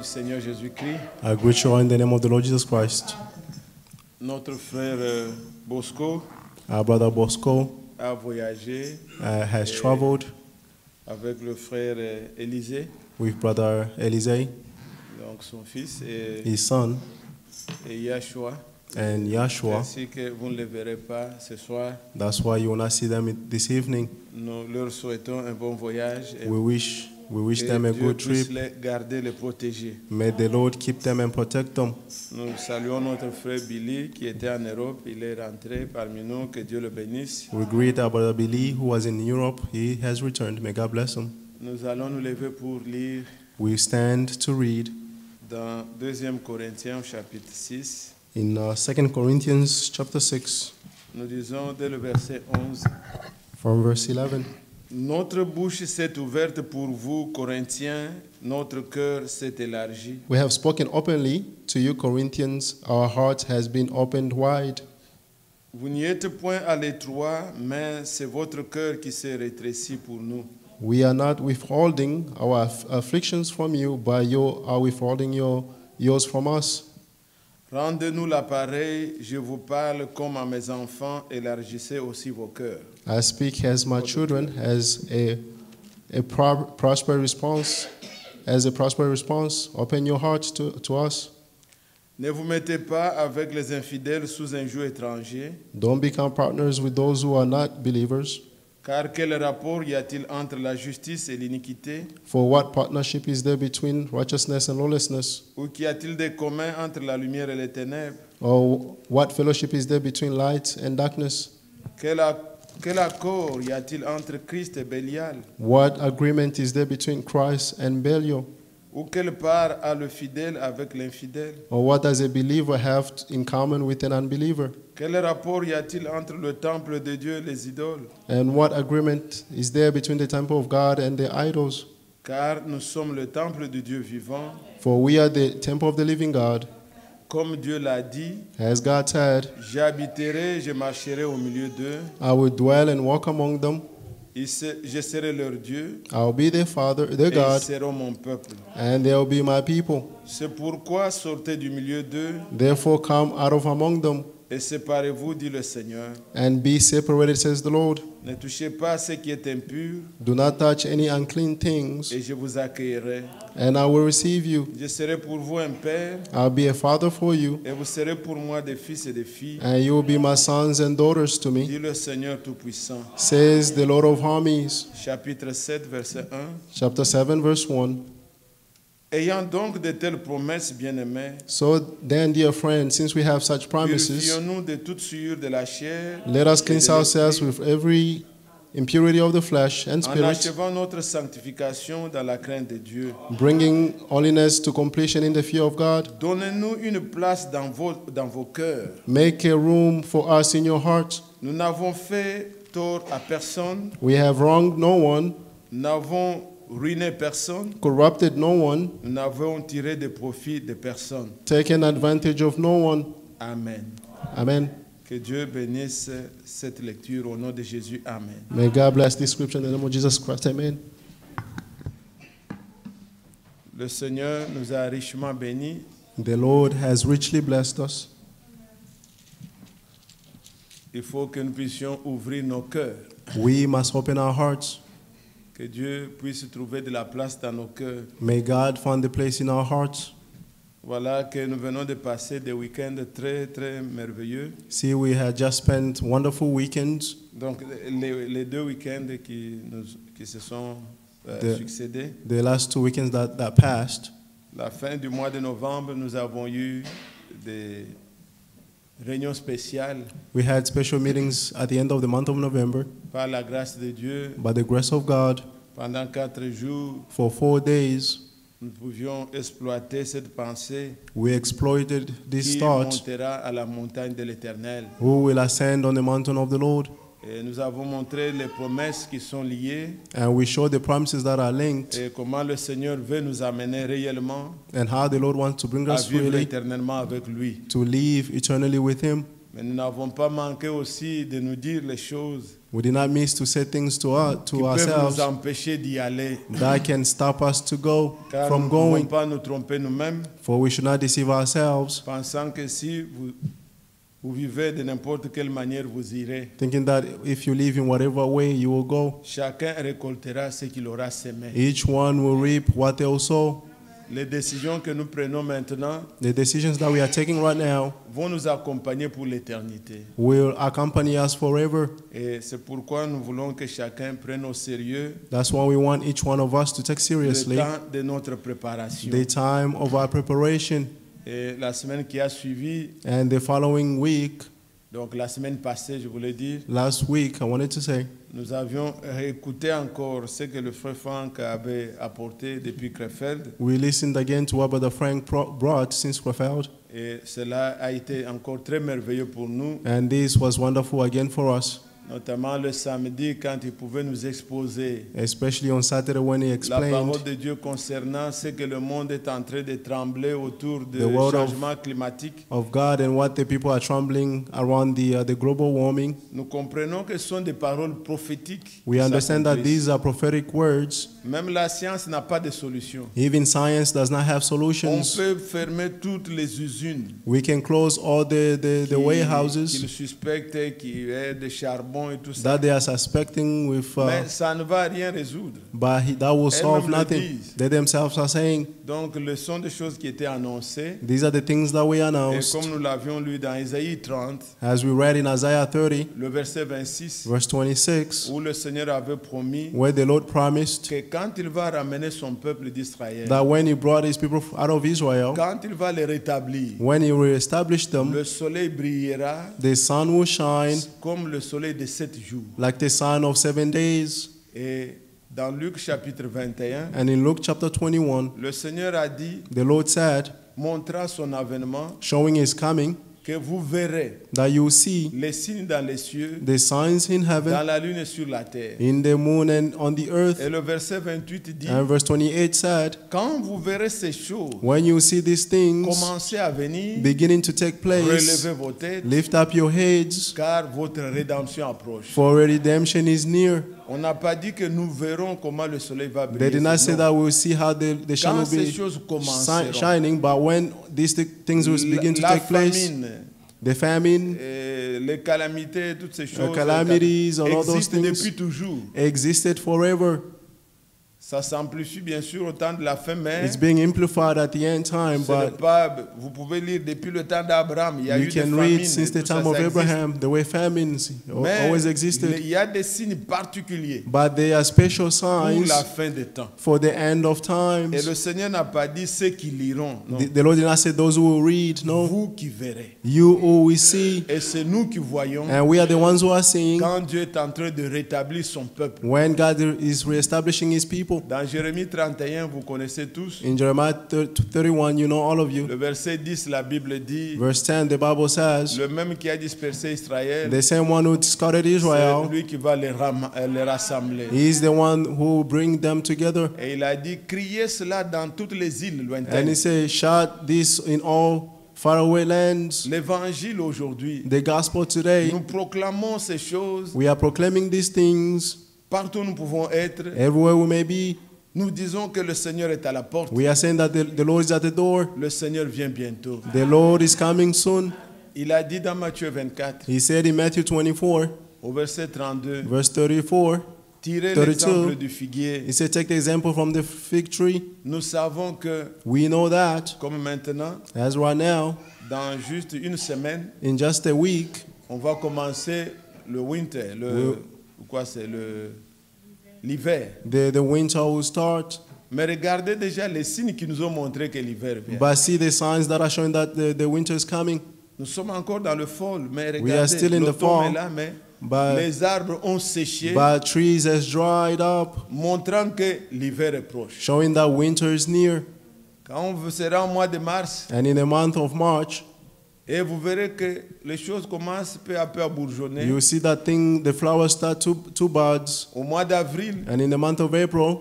Seigneur Jésus-Christ. I greet you all in the name of the Lord Jesus Christ. Notre frère Bosco Our brother Bosco a voyagé has traveled avec le frère Élisée, with brother Elysee, donc son fils, et his son, Yahshua. and Yahshua. Ainsi que vous ne les verrez pas ce soir. That's why you will not see them this evening. Nous leur souhaitons un bon voyage et We wish que them a Dieu good puisse trip. les garder, les protéger. May the Lord keep them and protect them. Nous saluons notre frère Billy qui était en Europe. Il est rentré parmi nous. Que Dieu le bénisse. We greet our brother Billy, who was in Europe. He has returned. May God bless him. Nous allons nous lever pour lire We stand to read dans 2 Corinthiens chapitre 6. in 2 Corinthians chapter 6, Nous disons dès le verset 11. from verse 11. Notre bouche s'est ouverte pour vous, Corinthiens. Notre cœur s'est élargi. We have spoken openly to you, Corinthians. Our heart has been opened wide. Vous n'y êtes point à l'étroit, mais c'est votre cœur qui s'est rétréci pour nous. We are not withholding our afflictions from you, but you are withholding yours from us. Rendez-nous l'appareil, je vous parle comme à mes enfants, élargissez aussi vos cœurs. I speak as my children, as a prosperous response. As a prosperous response, open your hearts to us. Ne vous mettez pas avec les infidèles sous un joug étranger, Don't become partners with those who are not believers. car quel rapport y a-t-il entre la justice et l'iniquité? For what partnership is there between righteousness and lawlessness? Ou qu'y a-t-il de commun entre la lumière et les ténèbres? Or what fellowship is there between light and darkness? Quel accord y a-t-il entre Christ et Bélial? What agreement is there between Christ and Belial? Ou quelle part a le fidèle avec l'infidèle? Or what does a believer have in common with an unbeliever? Quel rapport y a-t-il entre le temple de Dieu et les idoles? And what agreement is there between the temple of God and the idols? Car nous sommes le temple du Dieu vivant. For we are the temple of the living God. Comme Dieu l'a dit, As God said, j'habiterai, je marcherai au milieu d'eux, I will dwell and walk among them. je serai leur Dieu, I will be their Father, their et ils God, seront mon peuple. and they will be my people. C'est pourquoi sortez du milieu d'eux Therefore come out of among them et séparez-vous, dit le Seigneur. and be separated, says the Lord. Ne touchez pas à ce qui est impur, Do not touch any unclean things, et je vous accueillerai. and I will receive you. Je serai pour vous un père, I'll be a father for you, et vous serez pour moi des fils et des filles, and you will be my sons and daughters to me, dit le Seigneur Tout-Puissant. says the Lord of armies. Chapitre 7, verset 1. Chapter 7, verse 1. Ayant donc de telles promesses, bien-aimés, So then, dear friends, since we have such promises, purifions-nous de toute souillure de la chair, let us et cleanse de ourselves l'esprit, with every impurity of the flesh and en spirit, achevant notre sanctification dans la crainte de Dieu. bringing holiness to completion in the fear of God. Donnez-nous une place dans vos cœurs. Make a room for us in your heart. Nous n'avons fait tort à personne, We have wronged no one, nous n'avons ruiné personne, corrupted no one, nous n'avons tiré de profit de personne. taken advantage of no one. Amen. Amen. Que Dieu bénisse cette lecture au nom de Jésus. Amen. May God bless this scripture in the name of Jesus Christ. Amen. Le Seigneur nous a richement bénis. The Lord has richly blessed us. Il faut que nous puissions ouvrir nos cœurs. We must open our hearts. Que Dieu puisse trouver de la place dans nos cœurs. May God find the place in our hearts. Voilà que nous venons de passer des week-ends très, très merveilleux. See, we had just spent wonderful weekends. Donc, les 2 week-ends qui se sont succédés. The last 2 weekends that passed, La fin du mois de novembre, nous avons eu des réunions spéciales. we had special meetings at the end of the month of November. Par la grâce de Dieu, By the grace of God, pendant 4 jours, for 4 days, nous pouvions exploiter cette pensée we exploited this qui thought, montera à la montagne de l'Éternel. who will ascend on the mountain of the Lord. Et nous avons montré les promesses qui sont liées And we showed the promises that are linked et comment le Seigneur veut nous amener réellement and how the Lord wants to bring à us vivre really éternellement avec lui. to live eternally with Him. Mais nous n'avons pas manqué aussi de nous dire les choses We did not miss to say things to qui peuvent ourselves nous empêcher d'y aller. that can stop us to go Car from nous ne pouvons going. pas nous tromper nous-mêmes, For we should not deceive ourselves, pensant que si vous vivez de n'importe quelle manière, vous irez. thinking that if you live in whatever way, you will go. Chacun récoltera ce qu'il aura semé. Each one will reap what they'll sow. Les décisions que nous prenons maintenant The decisions that we are taking right now vont nous accompagner pour l'éternité. will accompany us forever. Et c'est pourquoi nous voulons que chacun prenne au sérieux That's why we want each one of us to take le seriously temps de notre préparation. the time of our preparation. Et la semaine qui a suivi, And the following week, donc la semaine passée, je voulais dire, last week, I wanted to say, nous avions réécouté encore ce que le frère Franck avait apporté depuis Krefeld. we listened again to what Brother Frank brought since Crefeld. Et cela a été encore très merveilleux pour nous, And this was wonderful again for us, notamment le samedi quand il pouvait nous exposer especially on Saturday when he la explained parole de Dieu concernant ce que le monde est en train de trembler autour du The word of- changement climatique. of God and what the people are trembling around the global warming. Nous comprenons que ce sont des paroles prophétiques. We qui understand that s'accomplissent. these are prophetic words. Même la science n'a pas de solution. Even science does not have On solutions. peut fermer toutes les usines We can close all the qu'ils warehouses suspectent qu'il y ait de charbon et tout ça. that they are suspecting with, Mais ça ne va rien résoudre. that will solve Elles-mêmes le nothing. disent. They themselves are saying, Donc, ce sont des choses qui étaient annoncées. these are the things that we Et announced. comme nous l'avions lu dans Isaïe 30, As we read in Isaiah 30, le verset 26, verse 26, où le Seigneur avait promis where the Lord promised que quand il va ramener son peuple d'Israël, that when he brought his people out of Israel, quand il va les rétablir, when he will establish them, le soleil brillera the sun will shine comme le soleil de 7 jours. like the sun of 7 days. Et dans Luc chapitre 21, And in Luke chapter 21, le Seigneur a dit, the Lord said, montrant son avènement, showing his coming, que vous verrez that you will see les signes dans les cieux, the signs in dans heaven, la lune et sur la terre. in the moon and on the earth. Et le verset 28 dit, And verse 28 said, quand vous verrez ces choses when you see these things commencer à venir, beginning to take place, relevez vos têtes, lift up your heads, car votre rédemption approche. for redemption is near. On n'a pas dit que nous verrons comment le soleil va They briller. did not say Non. that we will see how the sun Quand will ces be choses commenceront, shining, but when these things will begin to la take place, famine, the famine les calamités, toutes ces choses calamities and all those existent things depuis toujours. existed forever. Ça s'amplifie bien sûr au temps de la fin, mais It's being amplified at the end time, ce n'est but pas, vous pouvez lire depuis le temps d'Abraham, il y a you eu des can famines. read since the tout ça, time of ça existe. Abraham, there were famines, Mais always existed. il y a des signes particuliers But there are special pour signs la fin des temps. for the end of Et times. le Seigneur n'a pas dit ceux qui liront, non. The Lord did not say those who will read, no. Vous qui verrez. You who will see, Et c'est nous qui voyons and we are the ones who are seeing quand Dieu est en train de rétablir son peuple. when God is reestablishing his people. Dans Jérémie 31, vous connaissez tous, In Jeremiah 31, you know, all of you, le verset 10, la Bible dit, verse 10, the Bible says, le même qui a dispersé Israël, the same one who scattered c'est Israel, lui qui va les rassembler. he is the one who will bring them together. Et il a dit, criez cela dans toutes les îles And lointaines. he said, shout this in all faraway lands. L'évangile aujourd'hui, The gospel today, nous proclamons ces choses we are proclaiming these things partout où nous pouvons être. everywhere we may be. Nous disons que le Seigneur est à la porte. We are saying that the Lord is at the door. Le Seigneur vient bientôt. The Lord is coming soon. Il a dit dans Matthieu 24, He said in Matthew 24, au verset 32, verse 34, tirez 32, l'exemple du figuier. he said, take the example from the fig tree. Nous savons que, We know that, comme maintenant, as right now, dans juste une semaine, in just a week, on va commencer le winter, l'hiver. the winter will start. Mais regardez déjà les signes qui nous ont montré que l'hiver vient. But see the signs that are showing that the winter is coming. Nous sommes encore dans le fall, mais We are still regardez, in the l'automne fall, est là, mais but- les arbres ont séché, But trees has dried up, montrant que l'hiver est proche. showing that winter is near. Quand on sera au mois de mars, And in the month of March, et vous verrez que les choses commencent peu à peu à bourgeonner. you see that thing, the flowers start to buds. Au mois d'avril, And in the month of April,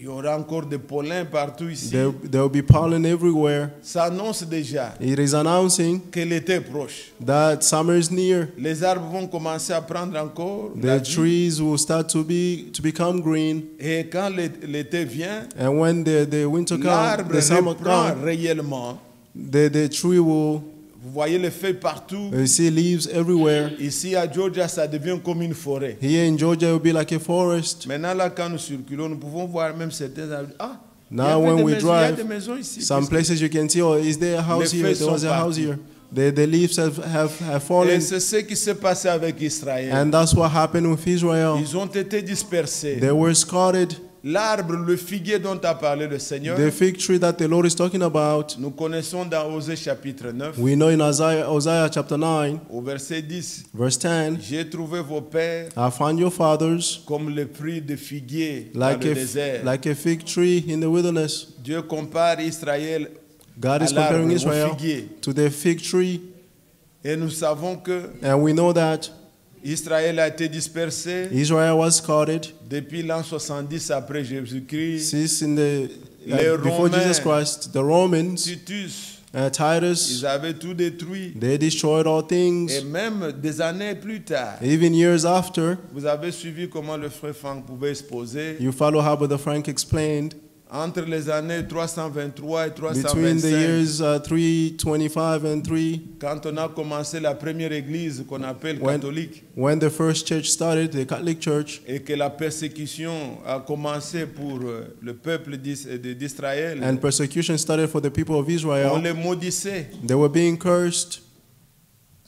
Il y aura encore des pollens partout ici. There will be pollen everywhere. Ça annonce déjà It is announcing que l'été est proche. that summer is near. Les arbres vont commencer à prendre encore la The vie. trees will start to become green. Et quand l'été vient, And when the winter comes, l'arbre the summer reprend comes, réellement. the tree will Vous voyez les feuilles partout. see leaves everywhere. Ici à Georgia, ça devient comme une forêt. Here in Georgia, it will be like a forest. Maintenant, là, quand nous circulons, nous pouvons voir même certains arbres. Ah, il y a Now, when des we maisons, il y a drive, des maisons ici. some places you can see, oh, is there a house Les here? feuilles There was sont a house parties. here. The leaves have Et fallen. c'est ce qui s'est passé avec Israël. And that's what happened with Israel. Ils ont été dispersés. They were scattered. L'arbre, le figuier dont a parlé le Seigneur, The fig tree that the Lord is talking about, nous connaissons dans Osée chapitre 9, we know in Isaiah chapter 9, au verset 10. verse 10, J'ai trouvé vos pères I found your fathers comme le fruit de figuier like dans le désert. like a fig tree in the wilderness. Dieu compare Israël God à is comparing l'arbre, au Israel figuier. to the fig tree, Et nous savons que and we know that Israël a été dispersé Israel was scattered depuis l'an 70 après Jésus-Christ. since in the Les before Romains, Jesus Christ. The Romans, Titus, Titus, ils avaient tout détruit. they destroyed all Et things. même des années plus tard, Even years after, vous avez suivi comment le frère Franck pouvait exposer. you follow how Brother Frank explained. Entre les années 323 et Between the 325, years 325 and 3, quand on a commencé la première église qu'on appelle catholique, when the first church started, the Catholic Church, et que la persécution a commencé pour le peuple d'Israël, and persecution started for the people of on Israel, les maudissait. they were being cursed.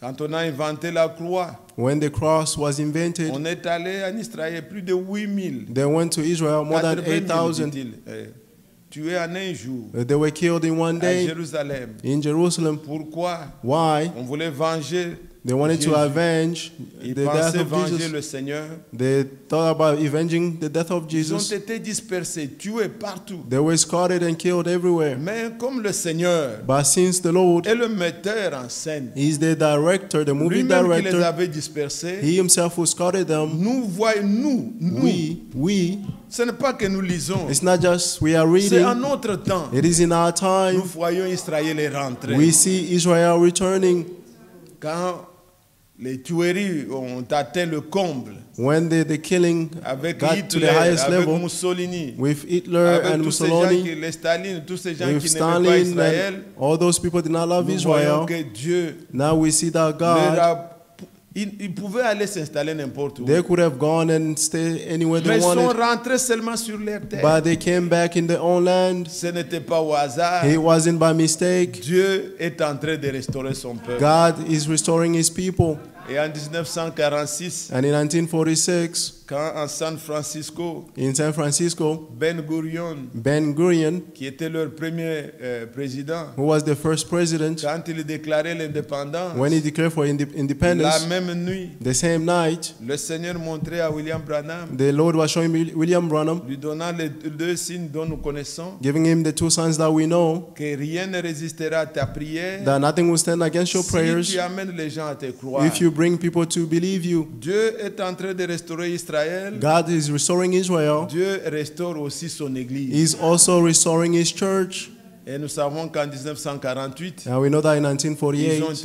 Quand on a inventé la croix, When the cross was invented, on est allé en Israël plus de 8000. they went to Israel, more than 8,000. Tués en un jour They were killed in one à day Jérusalem. in Jerusalem. Pourquoi? Why? On voulait venger. They wanted to Jésus. avenge Ils the death pensaient of venger Jesus. le Seigneur. They thought about avenging the death of Ils ont Jesus. été dispersés, tués partout. They were scattered and killed everywhere. Mais comme le Seigneur But since the Lord est le metteur en scène, is the director, the movie lui-même qui les director, avait dispersés, He Himself who scattered them. nous voyons, We, ce n'est pas que nous lisons, it's not just we are c'est en reading, notre temps. it is in our Nous time. voyons Israël est rentré. We see Israel returning. Quand les tueries ont atteint le comble, When the killing avec got to Hitler, the highest avec level, Mussolini, with Hitler avec and tous ces gens Mussolini, les Staline, tous ces gens with qui n'aimaient pas Stalin, Israël, and all those people did not love nous voyons Israel. que Dieu Now we see that leur God, a... Ils pouvaient aller s'installer n'importe où. they could have gone and stayed anywhere Mais they ils sont wanted, rentrés seulement sur leur terre. but they came back in their own land. Ce n'était pas au hasard. It wasn't by mistake. Dieu est en train de restaurer son peuple. God is restoring His people. Et en 1946, And in 1946, quand en San Francisco, in San Francisco, Ben Gurion, Ben Gurion, qui était leur premier président, who was the first president, quand il déclarait l'indépendance, when he declared for la independence, même nuit, the same night, le Seigneur montrait à William Branham, the Lord was showing William Branham, lui donnant les deux signes dont nous connaissons, giving him the two signs that we know, que rien ne résistera à ta prière that nothing will stand against your si prayers tu amènes les gens à te croire. if you bring people to believe you. Dieu est en train de restaurer Israël. God is restoring Israel. Dieu restaure aussi son église. He's also restoring His church. Et nous savons qu'en 1948, And we know that in ils ont 1948,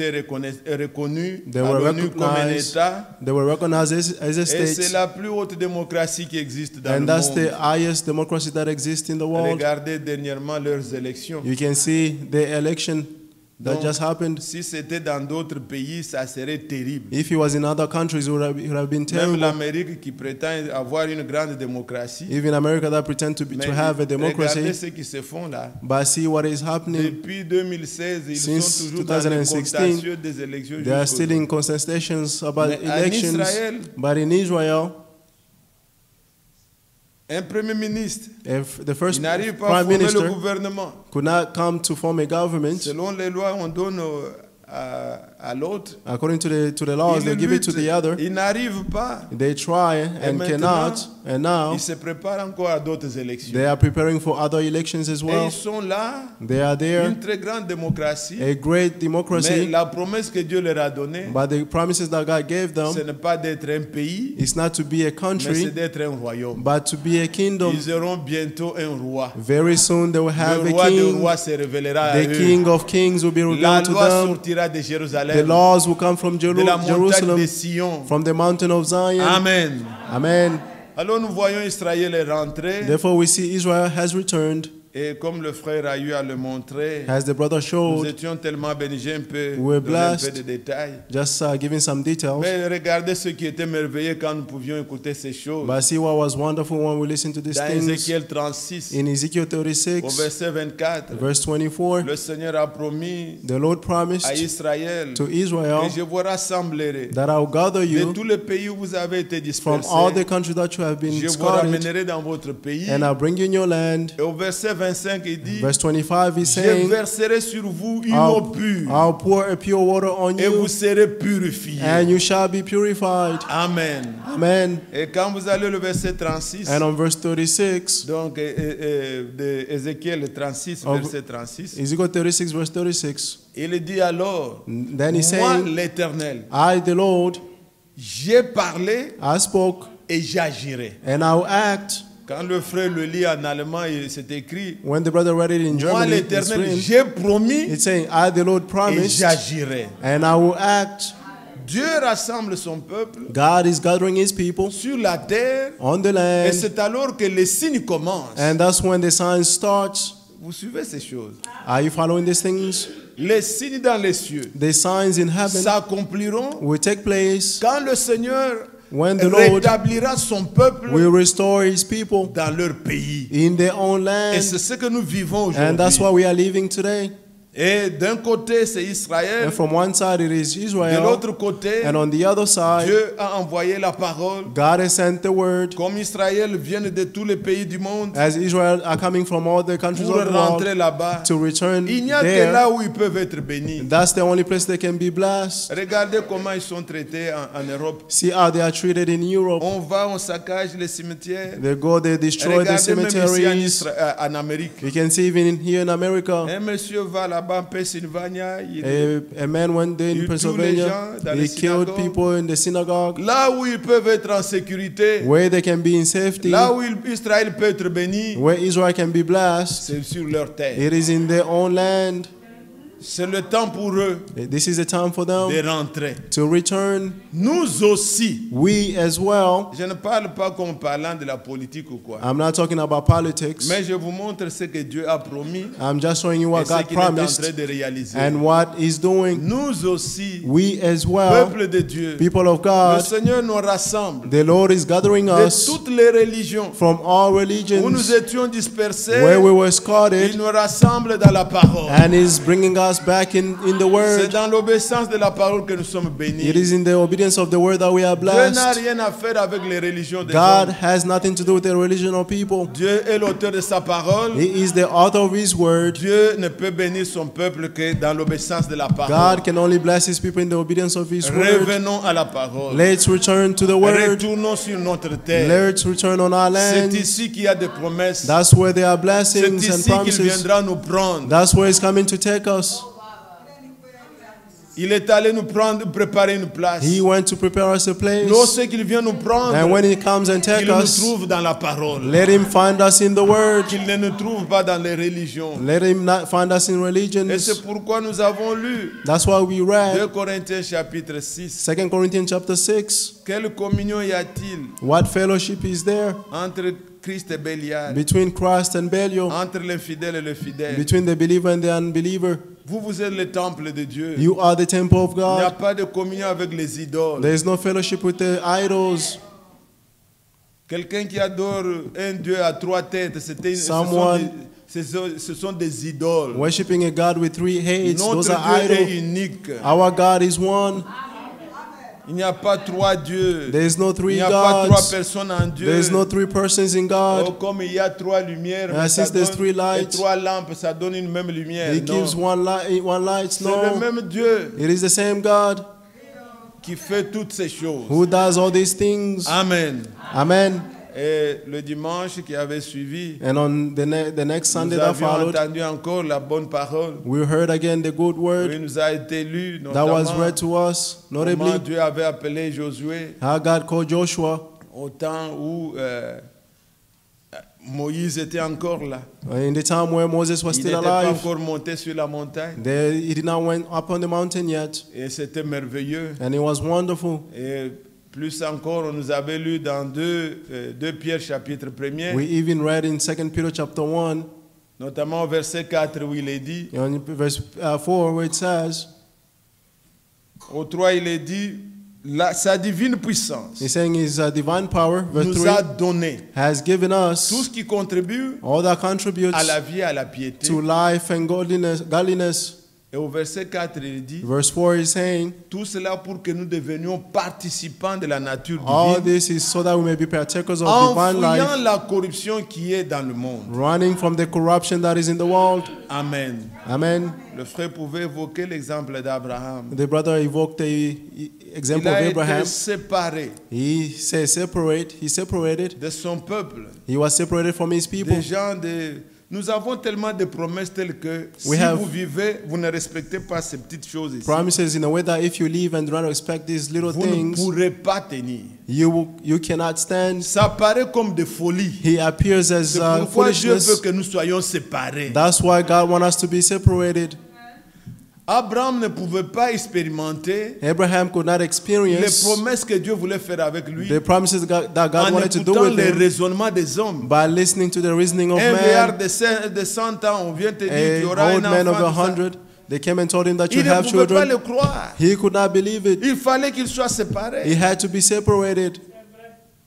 été reconnus they were reconnus comme un recognized, État. they were recognized as a Et c'est state. la plus haute démocratie qui existe dans And le that's monde. the highest democracy that exists in the world. Regardez dernièrement leurs élections. You can see the election that Donc, just happened. si c'était dans d'autres pays, ça serait terrible. If it was in other countries, it would have been Même terrible. l'Amérique qui prétend avoir une grande démocratie. Even America that pretend to Mais have a regardez democracy, ce qui se font là. but see what is happening. Depuis 2016, ils Since sont toujours dans les 2016, contentieux des élections. They are jusqu'au still in contestations about Mais en elections. Israël, But in Israel, un premier ministre, if the first il n'arrive pas à prime former le minister gouvernement. could not come to form a government, Selon les lois, on donne à l'autre. according to the laws, they give it to the other. Il n'arrive pas. They try and maintenant, cannot. And now, ils se préparent encore à d'autres élections. they are preparing for other elections as Et well. ils sont là, They are there, une très grande démocratie. a great Mais democracy. la promesse que Dieu leur a donnée, But the promises that God gave ce them n'est pas d'être un pays, is not to be a mais country, c'est d'être un royaume. but to be a kingdom. Ils auront bientôt un roi. Very soon they will have Le a roi des king. rois se révélera à The eux. King of Kings will be La revealed to loi them. sortira de The Jérusalem, laws will come from de la montagne Jerusalem, de Sion. from the mountain of Zion. Amen. Amen. Alors nous voyons Israël est rentré. Therefore, we see Israel has returned, Et comme le frère a eu à le montrer, as the brother nous showed, étions tellement bénis. J'ai un peu We're donné un peu blessed. de détails. just giving some details. Mais regardez ce qui était merveilleux quand nous pouvions écouter ces choses. But see what was wonderful when we listen to these Dans things. Ézéchiel 36, In Ezekiel au 36, verset 24, verse 24, le Seigneur a promis the Lord à promised Israël to que Israel je vous rassemblerai that I will gather de you tous les pays où vous avez été from dispersés. all the countries that you have been Je vous scattered, ramènerai dans votre pays. and I'll bring you in your land. Et au verset 25, il dit, Verse 25 is je saying, verserai sur vous une eau pure I'll pour a pure water on et vous you, serez purifiés. and you shall be purified. Amen. Amen. Et quand vous allez au verset 36, And on verse 36, donc de Ézéchiel 36, Of- verset 36, Ezekiel 36, verse 36, il dit alors, then he's moi saying, l'Éternel, I, the Lord, j'ai parlé I spoke, et j'agirai. and I will act. Quand le frère le lit en allemand, c'est écrit, When the brother read it in moi German, it's l'Éternel, written, j'ai promis it's saying, I, the Lord, et promised, j'agirai. and I will act. Dieu rassemble son peuple God is gathering his people sur la terre on the et land, c'est alors que les signes commencent. and that's when the sign starts. Vous suivez ces choses? Are you following these things? Les signes dans les cieux The signs in heaven s'accompliront will take place quand le Seigneur when the Lord rétablira son peuple will restore his people dans leur pays. in their own Et land. c'est ce que nous vivons And that's aujourd'hui. what we are living today. Et d'un côté, c'est Israël. And from one side it is De Israel, l'autre côté, and on the other side, Dieu a envoyé la parole. God has sent the word. Comme Israël vient de tous les pays du monde As Israel are coming from all the countries pour of the world rentrer là-bas. to return Il n'y a que there, là où ils peuvent être bénis. that's the only place they can be blessed. Regardez comment ils sont traités en Europe. See how they are treated in Europe. On va, on saccage les cimetières. They go, they destroy the Regardez même ici en, cemeteries. En Amérique. You can see even here in America, Un monsieur va là-bas en Pennsylvanie, a man went there Il in tue les Pennsylvania, gens dans he les killed synagogues. people in the synagogue, là où ils peuvent être en sécurité, where they can be in safety, là où Israël peut être béni, where Israel can be blessed. c'est sur leur terre. It is in their own land. C'est le temps pour eux This is the time for them de rentrer. to return. Nous aussi, We as well. je ne parle pas comme parlant de la politique ou quoi, I'm not talking about politics. mais je vous montre ce que Dieu a promis I'm just showing you et what ce God qu'il est en train promised de réaliser. and what He's doing. Nous aussi, We as well, peuple de Dieu, people of le God, Seigneur nous rassemble the Lord is gathering de us toutes les religions from all où nous religions étions dispersés. where we were Il scattered, nous rassemble dans la parole. and is bringing us back in the C'est Word. dans l'obéissance de la parole que nous sommes bénis. It is in the obedience of the Word that we are Dieu n'a blessed. rien à faire avec les religions des God hommes. has nothing to do with the religion of people. Dieu est l'auteur de sa parole. He is the author of His Word. Dieu ne peut bénir son peuple que dans l'obéissance de la parole. God can only bless His people in the obedience of His Word. Revenons à la parole. Let's return to the Word. Retournons sur notre terre. Let's return on our C'est land. ici qu'il y a des promesses. That's where there are C'est blessings and ici qu'il promises. viendra nous prendre. That's where He's coming to take us. Il est allé nous prendre, préparer une place. He went to prepare us a place. Lorsqu'il vient nous prendre, And when He comes and qu'il take nous us, trouve dans la parole. let Him find us in the Word. Qu'il ne nous trouve pas dans les religions. Let Him not find us in Et religions. c'est pourquoi nous avons lu That's why we 2 read Corinthiens chapitre 6. 2 Corinthians chapter 6. Quelle communion y a-t-il What fellowship is there entre Christ et Bélial, between Christ and Belial, entre l'infidèle et le fidèle? between the believer and the unbeliever? Vous, vous êtes le temple de Dieu. You are the temple of Il n'y a God. pas de communion avec les idoles. There is no fellowship with the idols. Quelqu'un qui adore un Dieu à trois têtes, Someone- ce sont des idoles. Worshipping a God with three heads, those Notre are Dieu est idols. unique. Our God is one. Il n'y a pas trois dieux. There is no Il three n'y a pas trois gods. personnes en Dieu. There is no three persons in Oh, God. comme il y a trois lumières, And mais ça since there's donne- three et lights, trois lampes, ça donne une même lumière. He Non. gives one light. C'est le No, même Dieu it is the same God qui fait toutes ces choses. who does all these things. Amen. Amen. Et le dimanche qui avait suivi, And on the next Sunday nous that avions followed, entendu encore la bonne parole. we heard again the good Il word nous a été lu, that was notamment read to us, comment notably Dieu avait appelé Josué how God called Joshua au temps où Moïse était encore là. in the time where Moses was Il still n'était pas alive. encore monté sur la montagne. He did not went up on the mountain yet, Et c'était merveilleux. and it was wonderful. Et plus encore, on nous avait lu dans 2 Pierre chapitre 1er, We even read in 2 Peter chapter 1, notamment au verset 4 où il est dit, in verse 4, where it says, au 3 il est dit, sa divine puissance he's saying his divine power, verse nous 3, a donné has given tout us ce qui contribue all that contributes à la vie et à la piété. to life and godliness. Et au verset 4 il dit, Verse 4 is saying, tout cela pour que nous devenions participants de la nature all divine, this is so that we may be partakers of divine enfuyant life, la corruption qui est dans le monde. running from the corruption that is in the world. Amen. Amen. Le frère pouvait évoquer l'exemple d'Abraham. The brother evoked the example Il of a Abraham. été séparé He says he separated. de son peuple, He was separated from his people. des gens de... Nous avons tellement de promesses telles que si vous vivez, vous ne respectez pas ces petites choses ici, Promises in a way that if you live and do not respect these little vous ne things, pourrez pas tenir. you cannot stand. Ça paraît comme de folie. He appears as C'est pourquoi Dieu veut foolishness. que nous soyons séparés. That's why God wants us to be separated. Abraham ne pouvait pas expérimenter Abraham could not les experience promesses que Dieu voulait faire avec lui the promises that God en wanted to do écoutant with les him raisonnements des hommes. by listening to the reasoning of Un vieillard man. de 100 ans, on vient te dire qu'il y A aura old un man of enfant. tout ça. 100, they came and told him that you Il ne have pouvait pas children. le croire. He could not believe it. Il fallait qu'il soit séparé. He had to be separated.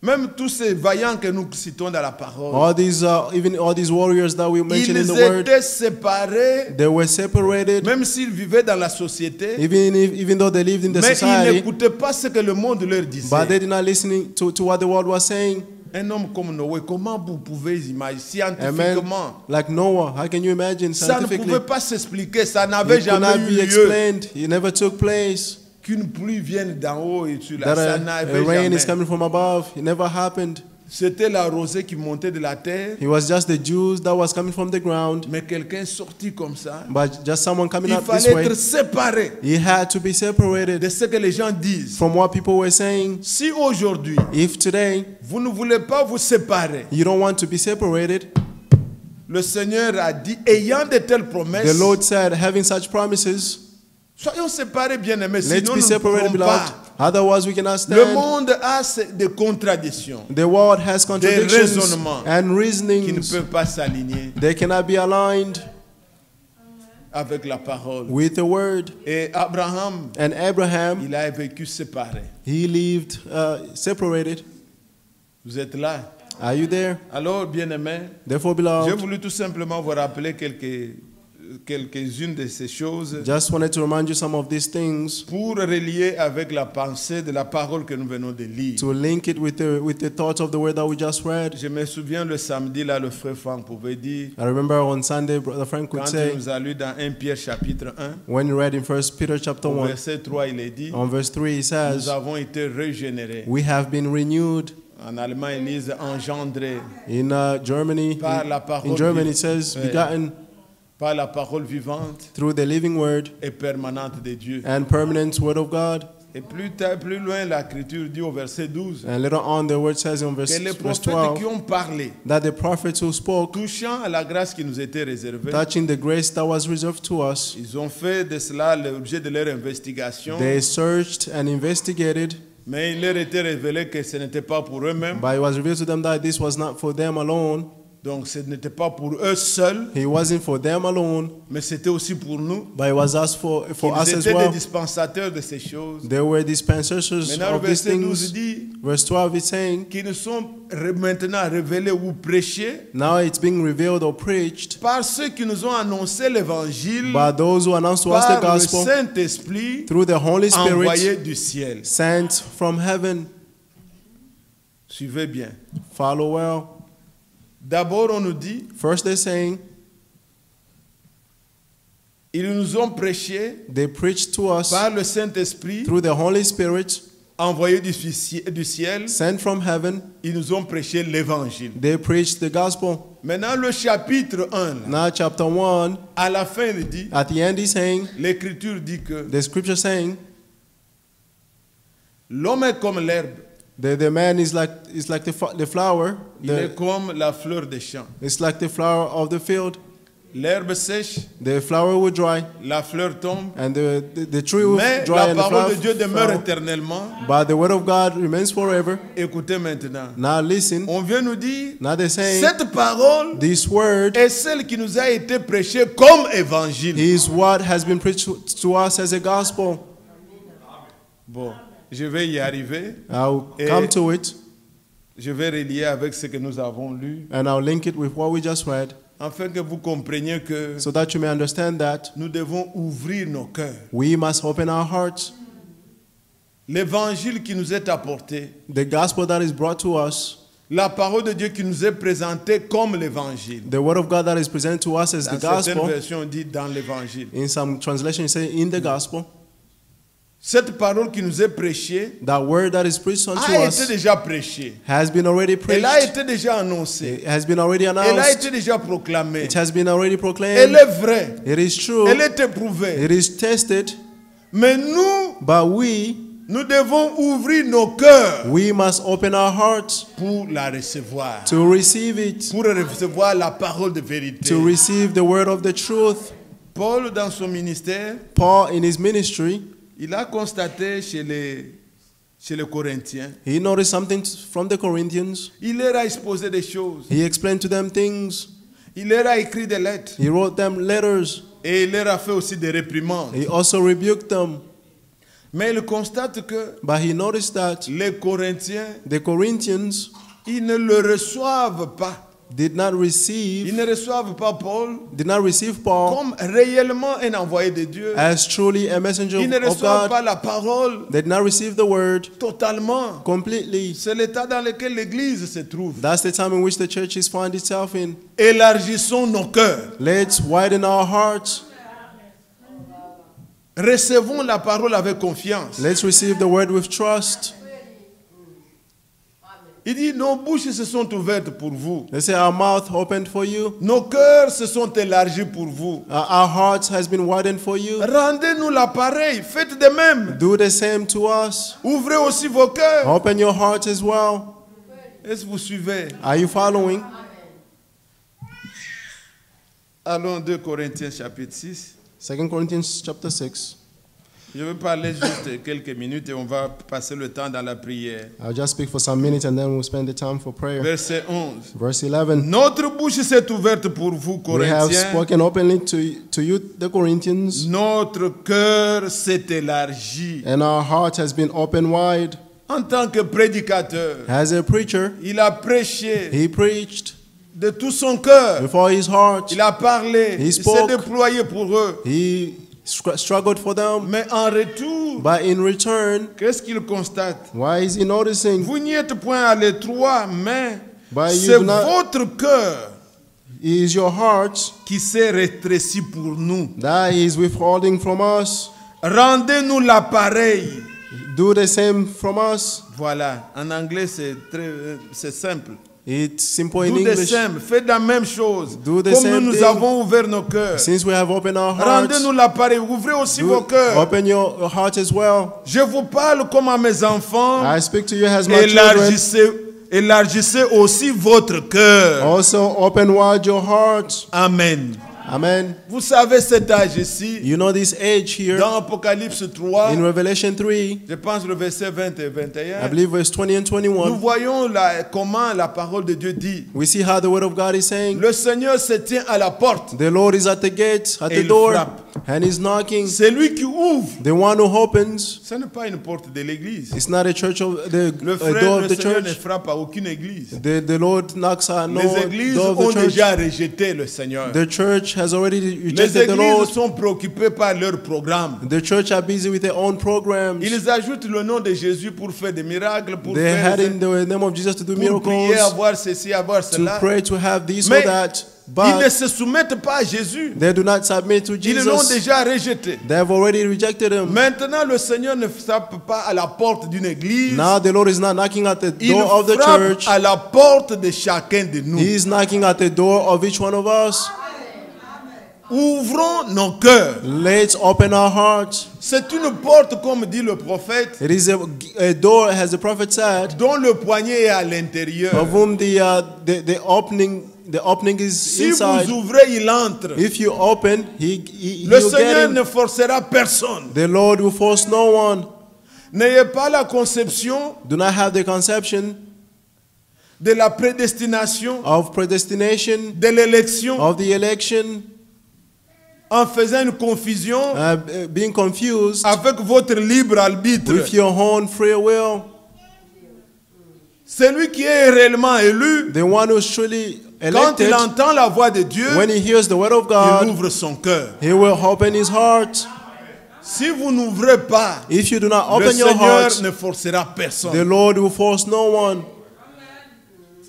Même tous ces vaillants que nous citons dans la parole, All these, even all these warriors that we mention in ils the word, étaient séparés, they were separated. même s'ils vivaient dans la société, Even though they lived in the mais ils society, n'écoutaient pas ce que le monde leur disait. but they did not listen to what the world was saying. Un homme comme Noé, comment vous pouvez imaginer A man scientifiquement? like Noah, how can you imagine Ça ne scientifically? pouvait pas s'expliquer, ça n'avait It could jamais not eu be lieu. explained. It never took place. Qu'une pluie vienne d'en haut et sur la, That ça a n'avait rain is jamais. coming from above. It never happened. C'était la rosée qui montait de la terre, It was just the Jews that was coming from the ground, mais quelqu'un sorti comme ça. but just someone coming Il out this fallait way. être séparé He had to be separated de ce que les gens disent. from what people were saying. Si aujourd'hui, If today vous ne voulez pas vous séparer, you don't want to be separated, le Seigneur a dit, ayant de telles the promesses, Lord said, having such promises, soyons séparés, bien-aimés, let's sinon be nous ne separated, pourrons beloved. pas. Otherwise, we cannot Le stand. monde a des contradictions The world has contradictions raisonnements and qui ne reasonings. peuvent pas s'aligner They cannot be aligned avec la parole. with the word. Et Abraham, And Abraham, il a vécu séparé. he lived separated. Vous êtes là? Are you there? Alors, bien-aimés, Therefore, j'ai beloved, voulu tout simplement vous rappeler quelques-unes de ces choses just wanted to remind you some of these things pour relier avec la pensée de la parole que nous venons de lire. to link it with the thoughts of the word that we just read. Je me souviens le samedi, là, le frère Franck pouvait dire, I remember on Sunday, Brother Frank would quand say, il nous a lu dans 1 Pierre chapitre 1, when he read in 1 Peter chapter au 1, verset 3, il est dit, on verse 3, he nous says, avons été régénérés. we have been renewed. En allemand, ils disent engendrés In Germany, par la parole, in Germany it says, Ouais. begotten par la parole vivante through the living word et permanente de Dieu. and permanent word of God. Et plus loin, l'Écriture dit au verset 12 And later on, the word says in verse que les prophètes 12 qui ont parlé, that the prophets who spoke, touchant à la grâce qui nous était réservée, touching the grace that was reserved to us, ils ont fait de cela l'objet de leur investigation, they searched and investigated, mais il leur était révélé que ce n'était pas pour eux-mêmes, but it was revealed to them that this was not for them alone. donc ce n'était pas pour eux seuls, It wasn't for them alone, mais c'était aussi pour nous. but it was us for Ils us as étaient des well. dispensateurs de ces choses. They were dispensers Maintenant, le of these verset 12 things. dit Verse 12 is saying, qu'ils nous sont maintenant révélés ou prêchés now it's being revealed or preached par ceux qui nous ont annoncé l'évangile by those who announced to us the par le gospel Saint-Esprit through the Holy envoyé Spirit du ciel. sent from heaven. Suivez bien. Follow well. D'abord, on nous dit, First they're saying, ils nous ont prêché they preached to us par le Saint-Esprit through the Holy Spirit envoyés du ciel, sent from heaven, ils nous ont prêché l'évangile. they preached the gospel. Maintenant, le chapitre 1, là, Now chapter 1, à la fin, il dit, at the end he's saying, l'Écriture dit que the scripture saying, l'homme est comme l'herbe, the man is like the flower, il est comme la fleur des champs. it's like the flower of the field. L'herbe sèche, The flower will dry, la fleur tombe, and the tree will mais dry, la and the parole de Dieu flower demeure fall. éternellement. But the word of God remains forever. Écoutez maintenant. Now listen, On vient nous dire, now they're saying, cette parole this word est celle qui nous a été prêchée comme évangile. is what has been preached to us as a gospel. Bon, je vais y arriver. I'll Et- come to it, Je vais relier avec ce que nous avons lu, and I'll link it with what we just read, afin que vous compreniez que so that you may understand that nous devons ouvrir nos cœurs. we must open our hearts. L'évangile qui nous est apporté, The gospel that is brought to us, la parole de Dieu qui nous est présentée comme l'évangile. the word of God that is presented to us as Dans the certaines gospel. versions, on dit dans l'évangile. In some translations, say in the gospel. Cette parole qui nous est prêchée That word that is preached unto a été us déjà prêchée. has been already Elle a preached. été déjà annoncée. It has been already Elle a announced. été déjà proclamée. It has been already Elle proclaimed. est vraie. It is true. Elle est éprouvée. It is tested. Mais nous, But we nous devons ouvrir nos cœurs must open our hearts pour la recevoir. to receive it, Pour recevoir la parole de vérité. to receive the word of the truth. Paul, dans son ministère, Paul, in his ministry, il a constaté chez les Corinthiens, he noticed something from the Corinthians. il leur a exposé des choses. He explained to them things. Il leur a écrit des lettres. He wrote them letters. Et il leur a fait aussi des réprimandes. He also rebuked them. Mais il constate que But he noticed that les Corinthiens, the Corinthians ils ne le reçoivent pas. did not Ils receive ne reçoivent pas Paul Paul comme réellement un envoyé de Dieu. as truly a messenger Ils ne of reçoivent God. pas la parole They did not receive the word totalement. completely. C'est l'état dans lequel l'Église se trouve. That's the time in which the church is found itself in. Élargissons nos cœurs. Let's widen our hearts. Recevons la parole avec confiance. Let's receive the word with trust. Il dit, nos bouches se sont ouvertes pour vous. Let's say our mouth opened for you. Nos cœurs se sont élargis pour vous. Our hearts has been widened for you. Rendez-nous l'appareil. Faites de même. Do the same to us. Ouvrez aussi vos cœurs. Open your heart as well. Est-ce que vous suivez? Are you following? Allons 2 Corinthiens chapitre 6. 2 Corinthians chapter 6. Je vais parler juste quelques minutes et on va passer le temps dans la prière. I'll just speak for some minutes and then we'll spend the time for prayer. Verset 11. Verse 11. Notre bouche s'est ouverte pour vous, We have Corinthiens. spoken openly to you, the Corinthians, Notre cœur s'est élargi. and our heart has been opened wide. En tant que prédicateur, As a preacher, il a prêché he preached de tout son cœur. before his heart. Il a parlé. He Il s'est spoke. déployé pour eux. He struggled for them. Mais en retour, But in return, qu'est-ce qu'il constate? why is he noticing? Vous n'y êtes point à l'étroit, mais But you c'est do not- votre cœur Is your heart qui s'est rétréci pour nous. that is withholding from us? Rendez-nous l'appareil. Do the same from us. Voilà, en anglais c'est simple. It's simple in Do the English. same, faites la même chose. Do the Comme same nous thing. avons ouvert nos cœurs. Since we have opened our hearts, Rendez-nous l'appareil, ouvrez aussi vos cœurs. open your heart as well. Je vous parle comme à mes enfants. I speak to you as my children. Élargissez aussi votre cœur. Also open wide your heart. Amen. Amen. Vous savez cet âge ici, You know this age here dans Apocalypse 3, in Revelation 3, je pense le verset 20 et I 21, believe verse 20 and nous 21, voyons comment la parole de Dieu dit. we see how the word of God is saying, Le Seigneur se tient à la porte. the Lord is at the gate, at Et the il door, frappe. and is knocking. C'est lui qui ouvre. The one who opens, Ce n'est pas une porte de l'église. it's not a church of Le a door frère, of le the Seigneur ne church. frappe à aucune église. The Lord knocks at no Les églises door of ont the church. déjà rejeté le Seigneur. The church has already Les rejected the Lord. églises sont préoccupées par leur programme. The church are busy with their own programs. Ils ajoutent le nom de Jésus pour faire des miracles, pour They faire had in the name of Jesus to do pour prier, miracles, avoir ceci, avoir to cela. pray, to have this Mais or that. ils ne but se soumettent pas à Jésus. they do not submit to Ils l'ont Jesus. déjà rejeté. They have already rejected him. Maintenant, le Seigneur ne frappe pas à la porte d'une église. Now the Lord is not knocking at the Il door of the frappe church. à la porte de chacun de nous. He is knocking at the door of each one of us. Ouvrons nos cœurs. Let's open our hearts. C'est une porte, comme dit le prophète, It is a door, as the prophet said, dont le poignet est à l'intérieur. of whom the opening is Si inside. vous ouvrez, il entre. If you open, Le he'll get Seigneur in. ne forcera personne. The Lord will force no one. N'ayez pas la conception Do not have the conception de la prédestination, of predestination, de l'élection, of the election, en faisant une confusion being confused avec votre libre arbitre. with your own free will. Celui qui est réellement élu, The one who's truly quand il elected, entend la voix de Dieu, when he hears the word of il God, ouvre son cœur. he will open his heart. Si vous n'ouvrez pas, If you do not le open your Seigneur heart, ne forcera the personne. Lord will force no one.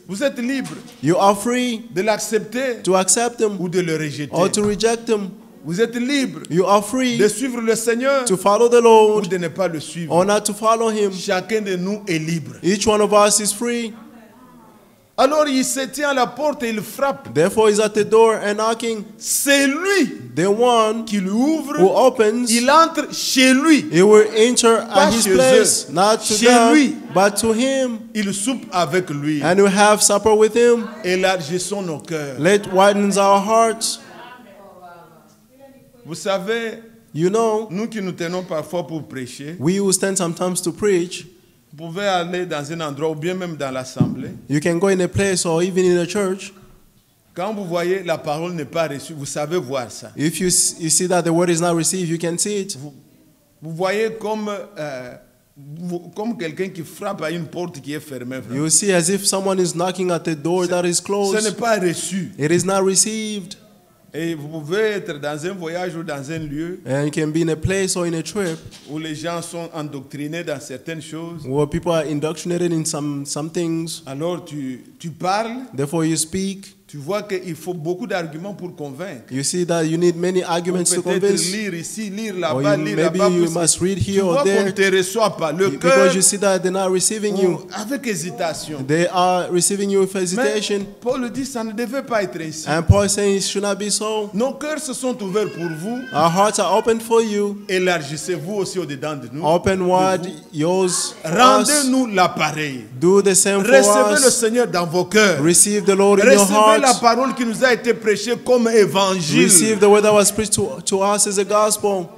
Vous êtes libre You are free de l'accepter to accept him ou de le rejeter. or to reject him. Vous êtes libre You are free de suivre le Seigneur to follow the ou Lord de ne pas le suivre. or not to follow him. Chacun de nous est libre. Each one of us is free. Alors il se tient à la porte et il frappe. Therefore, he's at the door and knocking. C'est lui The one qui lui ouvre. who opens, Il entre chez lui. he will enter Pas at his chez place, eux, not to chez them, lui. but to him, Il soupe avec lui. and we have supper with him. Élargissons nos cœurs. Let widen our hearts. Vous savez, You know, nous qui nous tenons parfois pour prêcher, we who stand sometimes to preach, vous pouvez aller dans un endroit ou bien même dans l'assemblée. you can go in a place or even in a church. Quand vous voyez la parole n'est pas reçue, vous savez voir ça. If you see that the word is not received, you can see it. Vous voyez comme, comme quelqu'un qui frappe à une porte qui est fermée. You see as if someone is knocking at the door that is Ce n'est closed. pas reçu. It is not received. Et vous pouvez être dans un voyage ou dans un lieu And you can be in a place or in a trip où les gens sont endoctrinés dans certaines choses. where people are indoctrinated in some things. Alors tu parles, Therefore, you speak. tu vois qu'il faut beaucoup d'arguments pour convaincre. You see that you need many Ou arguments to peut-être convince. lire ici, lire Or là-bas, you, lire maybe là-bas. you pour- must read Tu here or vois qu'on ne there te reçoit pas. Le because cœur, you see that they're not receiving you. avec hésitation. They are receiving you with Mais hesitation. Paul dit ça ne devait pas être ainsi. And Paul is saying it should not be so. Nos cœurs se sont ouverts pour vous. Our hearts are open for you. Élargissez-vous aussi au-dedans de nous. Open wide yours for us. Rendez-nous l'appareil. Do the same for Recevez le us. Seigneur dans vos cœurs. Receive the Lord in your Recevez la hearts. parole qui nous a été prêchée comme évangile. Receive the word that was preached to us as a gospel.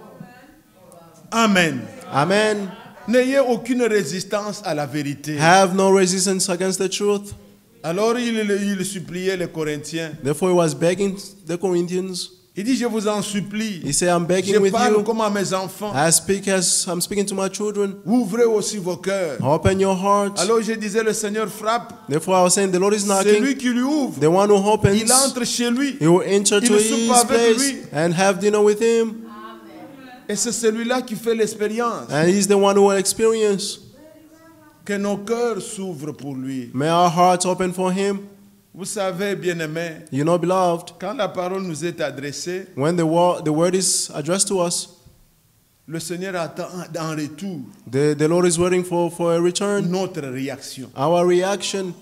Amen. Amen. N'ayez aucune résistance à la vérité. Have no resistance against the truth. Alors il suppliait les Corinthiens. Therefore, he was begging the Corinthians. Il dit, je vous en supplie. He said, I'm Je begging with parle you. comme à mes enfants. I speak as I'm speaking to my children. Ouvrez aussi vos cœurs. Open your hearts. Alors je disais, le Seigneur frappe. Therefore, I was saying, the Lord is C'est knocking. lui qui lui ouvre. The one who opens, Il entre chez lui. he will enter Il to soupe his avec place lui. and have dinner with him. Et c'est celui-là qui fait l'expérience. And he's the one who will experience. Que nos cœurs s'ouvrent pour lui. May our hearts open for him. Vous savez, bien-aimés, You know, beloved, quand la parole nous est adressée, when the word is addressed to us, le Seigneur attend en retour the Lord is waiting for a return. notre réaction. Our reaction,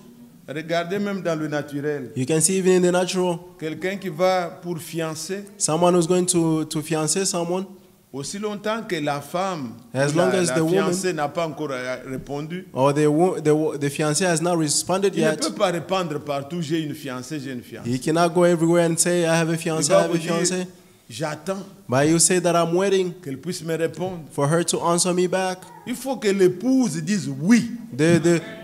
Regardez même dans le naturel. you can see even in the natural. Quelqu'un qui va pour fiancer, Someone who's going to fiancé someone, aussi longtemps que la femme, As ou long la, as la the woman- fiancée n'a pas encore répondu, or the fiancé has not responded il ne yet, peut pas répandre partout, j'ai une fiancée, j'ai une fiancée. he cannot go everywhere and say, I have a Il fiancé, I va have vous a dire, fiancé. j'attends But you say that I'm waiting qu'elle puisse me répondre. for her to answer me back. Il faut que l'épouse dise oui.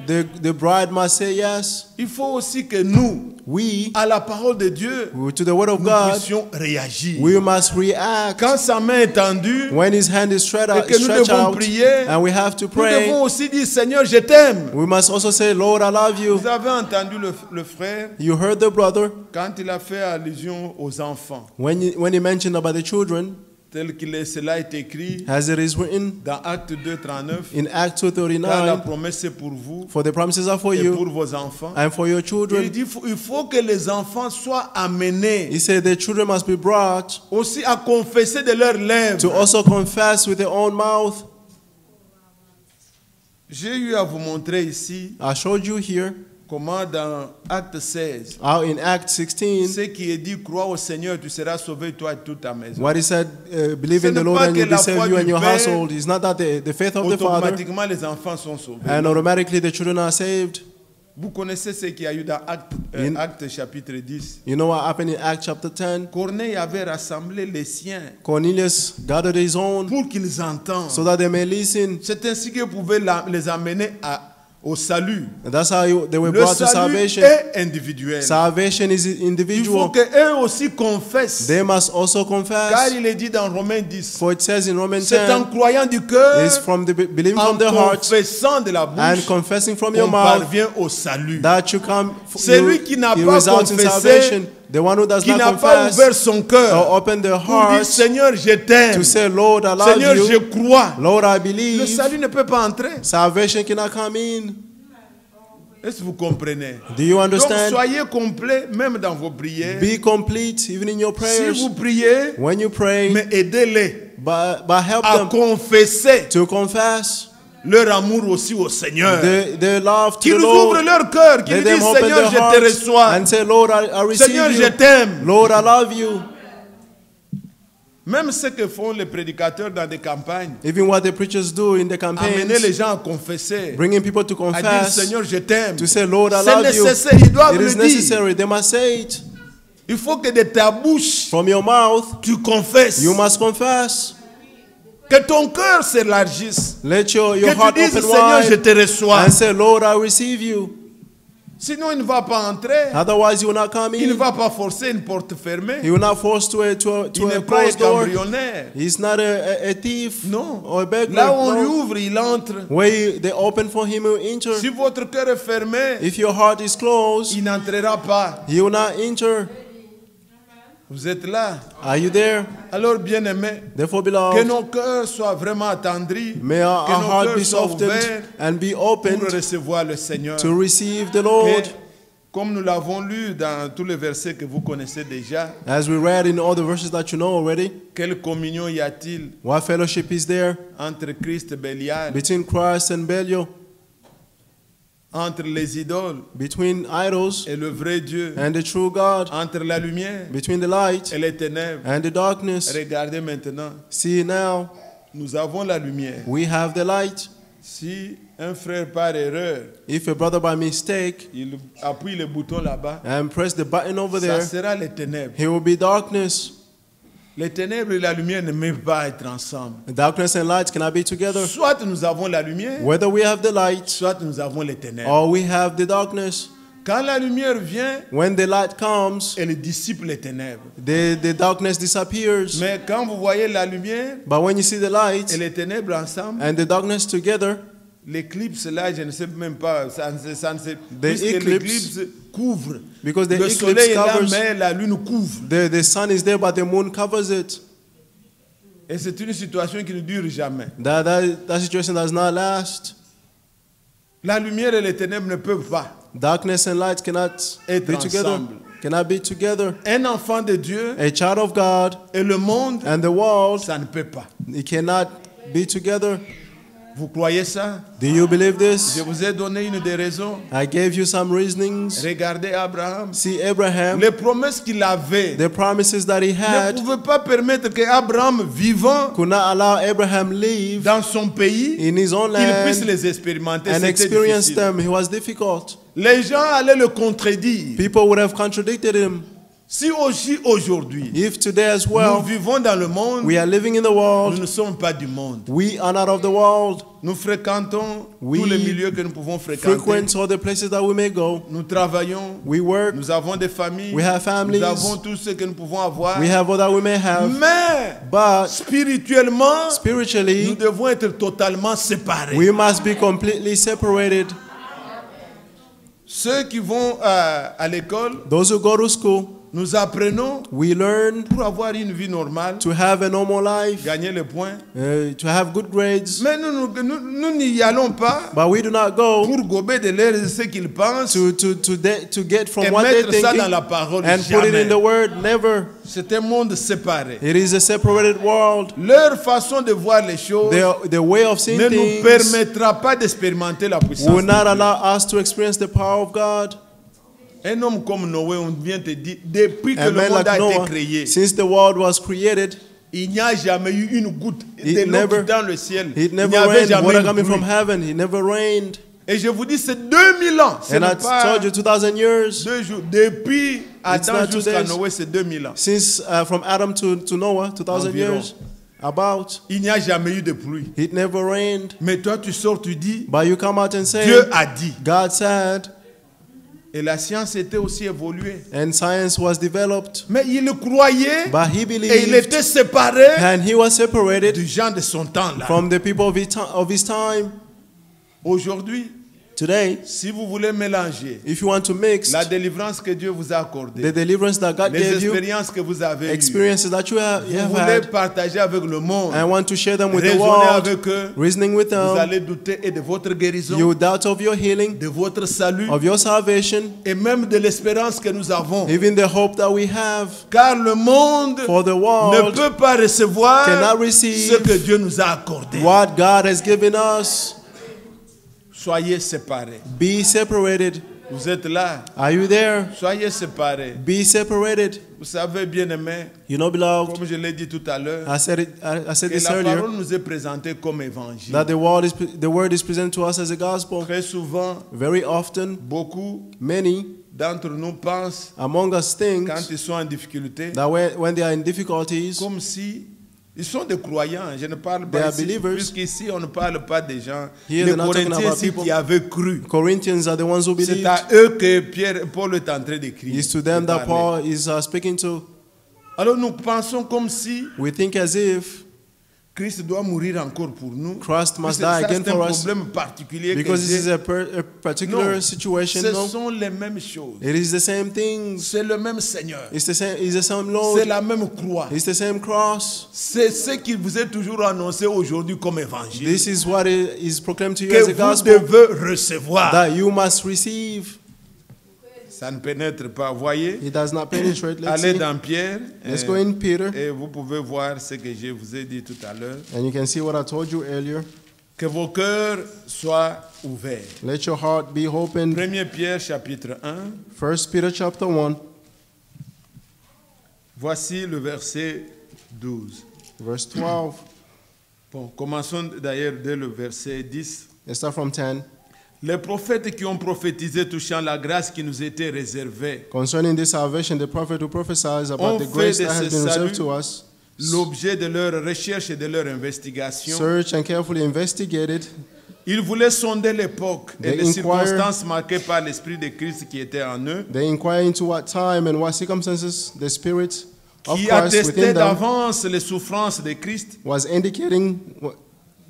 The bride must say yes. Il faut aussi que nous, We, à la parole de Dieu, to the word of nous God, puissions réagir. we must react. Quand sa main est tendue, When his hand is stretched et que nous stretched devons out, prier, and we have to nous pray, devons aussi dire, Seigneur, je t'aime. we must also say, Lord, I love you. Vous avez entendu le frère You heard the brother quand il a fait allusion aux enfants. when he mentioned about the children. tel que cela est écrit as it is written dans Acte 2, 39. in Acts Car la 2:39, promesse est pour vous for the promises are for et you pour vos enfants. and for your Il children. dit il faut que les enfants soient amenés He said the children must be brought aussi à confesser de leurs to lèvres. also confess with their own mouth. J'ai eu à vous montrer ici I showed you here comment dans Acte 16, how in Acts 16, ce qui est dit, crois au Seigneur, tu seras sauvé, toi et toute ta maison. what he said, believe in Ce the n'est Lord pas and que you'll be la saved, foi you and du your Père, household. It's not that the faith of the Father, Automatiquement, les enfants sont sauvés. and automatically the children are saved. Vous connaissez ce qu'il y a eu dans Acte chapitre 10. You know what happened in Acts chapter 10? Corneille avait rassemblé les siens Cornelius gathered his own pour qu'ils entendent. so that they may listen. C'est ainsi qu'il pouvait les amener au salut. And that's how they were Le brought to salut salvation. est individuel. Salvation is Il faut individual. qu'eux aussi confessent. They must also Car confess. il est dit dans Romains 10, For it says in Romans c'est en 10, croyant du cœur, it's from the believing en from the heart confessant de la and bouche, confessing from your qu'on mouth parvient au salut. that you come. Celui qui n'a it pas results in confessé, salvation. The one who does qui not n'a pas confess ouvert son or cœur open their pour dire heart Seigneur, je t'aime. to say, Lord, I love Seigneur, je you. crois. Lord, I Le believe. salut ne peut pas entrer. Salvation cannot come in. Est-ce que vous comprenez? Do you Donc understand? soyez complet même dans vos prières. Be complete even in your Si prayers. vous priez, When you pray, mais aidez-les but help à them confesser to confess leur amour aussi au Seigneur. their love to Qu'ils the ouvrent Lord. leur cœur, qu'ils Let them disent open Seigneur, their je te hearts reçois. and say, Lord, I receive Seigneur, je you. t'aime. Lord, I love you. Même ce que font les prédicateurs dans des campagnes, Even what the preachers do in the amener les campaigns, gens à confesser, bringing people to à dire confess, Seigneur, je t'aime. to say, Lord, I C'est love you. nécessaire, ils doivent It le is dire. necessary. They must say it. Il faut que de ta bouche, From your mouth, tu confesses. you must confess. Que ton cœur s'élargisse. Let your Que heart tu dises open Seigneur, je wide te reçois. and say, Lord, I receive you. Sinon, il ne va pas entrer. Otherwise, you will not come Il ne in. va pas forcer une porte fermée. He will not force to Il a n'est pas un closed door. cambrionnaire. He's not a thief Non. or a beggar. Là où on lui No. ouvre, il entre. Where they open for him to enter. Si votre cœur est fermé, If your heart is closed, il n'entrera pas. he will not enter. Vous êtes là. Are you there? Alors, bien-aimés, Therefore, que beloved, nos cœurs soient vraiment attendris. may our Que nos heart cœurs be soient softened ouverts and be pour opened recevoir le Seigneur. to receive the Et Lord. comme nous l'avons lu dans tous les versets que vous connaissez déjà, As we read in all the verses that you know already, quelle communion y a-t-il what fellowship is there entre Christ et Bélial, between Christ and Belial, entre les idoles between idols et le vrai Dieu, and the true God, entre la lumière between the light et les ténèbres? and the darkness? Regardez maintenant, See now, nous avons la lumière. we have the light. Si un frère par erreur, If a brother by mistake il appuie le bouton là-bas, and press the button over ça there, sera les ténèbres. he will be darkness. Les ténèbres et la lumière ne peuvent pas être ensemble. Darkness and light cannot be together. Soit nous avons la lumière, Whether we have the light soit nous avons les ténèbres. or we have the darkness, Quand la lumière vient, when the light comes, elle dissipe les ténèbres. the darkness disappears. Mais quand vous voyez la lumière But when you see the light et les ténèbres ensemble, and the darkness together, l'éclipse là, je ne sais même pas, ça ne sait, puisque eclipse, l'éclipse couvre. because the Le eclipse soleil est là, covers, mais la lune couvre. the sun is there, but the moon covers it. Et c'est une situation qui ne dure jamais. That situation does not last. La lumière et les ténèbres ne peuvent pas. Darkness and light cannot Être be together. ensemble. Cannot be together. Un enfant de Dieu A child of God et le monde, and the world, ça ne peut pas. it cannot be together. Vous croyez ça? Do you believe Je this? vous ai donné une des raisons. I gave you some reasonings. Regardez Abraham. See, Abraham, Les promesses qu'il avait the promises that he ne had pouvaient pas permettre qu'Abraham, vivant could not allow Abraham live dans son pays, in his own qu'il puisse land les expérimenter. and C'était experience difficile. them. It was difficult. Les gens allaient le contredire. People would have contradicted him. Si aussi aujourd'hui, If today as nous well, vivons dans le monde, we are living in the nous world, ne sommes pas du monde. we are not of the world. Nous fréquentons We tous les milieux que nous pouvons fréquenter. Frequent all the places that we may go. Nous travaillons, We work. nous avons des familles, We have families. nous avons tout ce que nous pouvons avoir. We have all that we may have. Mais But spirituellement, nous spiritually, devons être totalement séparés. we must be completely separated. Ceux qui vont à l'école, Those who go to school, nous apprenons we learn pour avoir une vie normale, to have a normal life, gagner les points. to have good grades, Mais nous n'y allons pas but we do not go pour gober de l'air ce qu'ils pensent to get from et what they're mettre ça dans thinking la parole. and put it in Jamais. the word. Never. C'est un monde séparé. It is a separated world. Leur façon de voir les choses The way of seeing ne nous things permettra pas d'expérimenter la puissance. will not de Dieu. allow us to experience the power of God. Un homme comme Noé, on vient te dire, depuis que A le man monde like a été Noah, créé, since the world was created, il n'y a jamais eu une goutte It de l'eau never- qui dans le ciel. it Il n'y never avait rained. jamais Water une coming from pluie. heaven. It never rained. Et je vous dis, c'est 2000 ans. Ce And I n'est pas told you 2,000 years 2 jours. Depuis It's Adam not 2 jusqu'à days. Noé, c'est 2000 ans. since from Adam to Noah, 2,000 Environ. years. About. Il n'y a jamais eu de pluie. It never rained. Mais toi, tu sors, tu dis, But you come out and say, Dieu a dit. God said, Et la science était aussi évoluée. and science was developed. Mais il croyait But he et il believed, était séparé and he was separated du gens de son temps là. from the people of his time. Aujourd'hui, Today, si vous voulez mélanger if you want to mix la délivrance que Dieu vous a the accordée, deliverance that God les gave you, expériences que vous avez eues, experiences that you have vous voulez had, partager avec le monde, and want to share them with the raisonner world, avec eux, reasoning with vous them, allez douter et de votre guérison, you doubt of your healing, de votre salut of your salvation, et même de l'espérance que nous avons. even the hope that we have. Car le monde For the ne world peut pas recevoir cannot receive ce que Dieu nous a accordé. what God has given us. Soyez séparés. Be separated. Vous êtes là. Are you there? Soyez séparés. Be separated. Vous savez, bien-aimés, You know, beloved, comme je l'ai dit tout à l'heure, I said que this la earlier, parole nous est présentée comme évangile. that the word is presented to us as a gospel. Très souvent, Very often, beaucoup many d'entre nous pensent, among us think quand ils sont en difficulté, that when they are in difficulties, comme si ils sont des croyants. Je ne parle They pas are ici, believers. puisquici on ne parle pas des gens. Here Les they're not talking Corinthiens about ici people. qui avaient cru. Corinthians are the ones who C'est believed. à eux que Paul est en train d'écrire. It's to them de that parler. Paul is speaking to. Alors nous pensons comme si We think as if Christ doit mourir encore pour nous. Christ must Ça, die again c'est un for us problème particulier que because this is j'ai. a particular Non, situation. ce No, sont les mêmes choses. it is the same things. C'est le même Seigneur. It's the same C'est Lord. la même croix. It's the same cross. C'est ce qui vous est toujours annoncé aujourd'hui comme évangile. This is what is proclaimed to you Que as a vous gospel devez recevoir. that you must receive. Ça ne pénètre pas. Voyez, It does not penetrate. Let's allez see. dans Pierre. Let's go in Peter, Et vous pouvez voir ce que je vous ai dit tout à l'heure. and you can see what I told you earlier. Que vos cœurs soient ouverts. Let your heart be open. 1 Pierre chapitre 1. 1 Peter chapter 1, Voici le verset 12. verse 12. Bon, commençons d'ailleurs dès le verset 10. Let's start from 10. Les prophètes qui ont prophétisé touchant la grâce qui nous était réservée, Concerning this salvation, the prophet who prophesies about On the fait grace de that has ce been reserved salut to us, l'objet de leur recherche et de leur investigation. search and carefully investigated. Ils voulaient sonder l'époque et They les inquire- circonstances marquées par l'Esprit de Christ qui était en eux, They inquire into what time and what circumstances the Spirit of qui Christ attestait within them d'avance les souffrances de Christ was indicating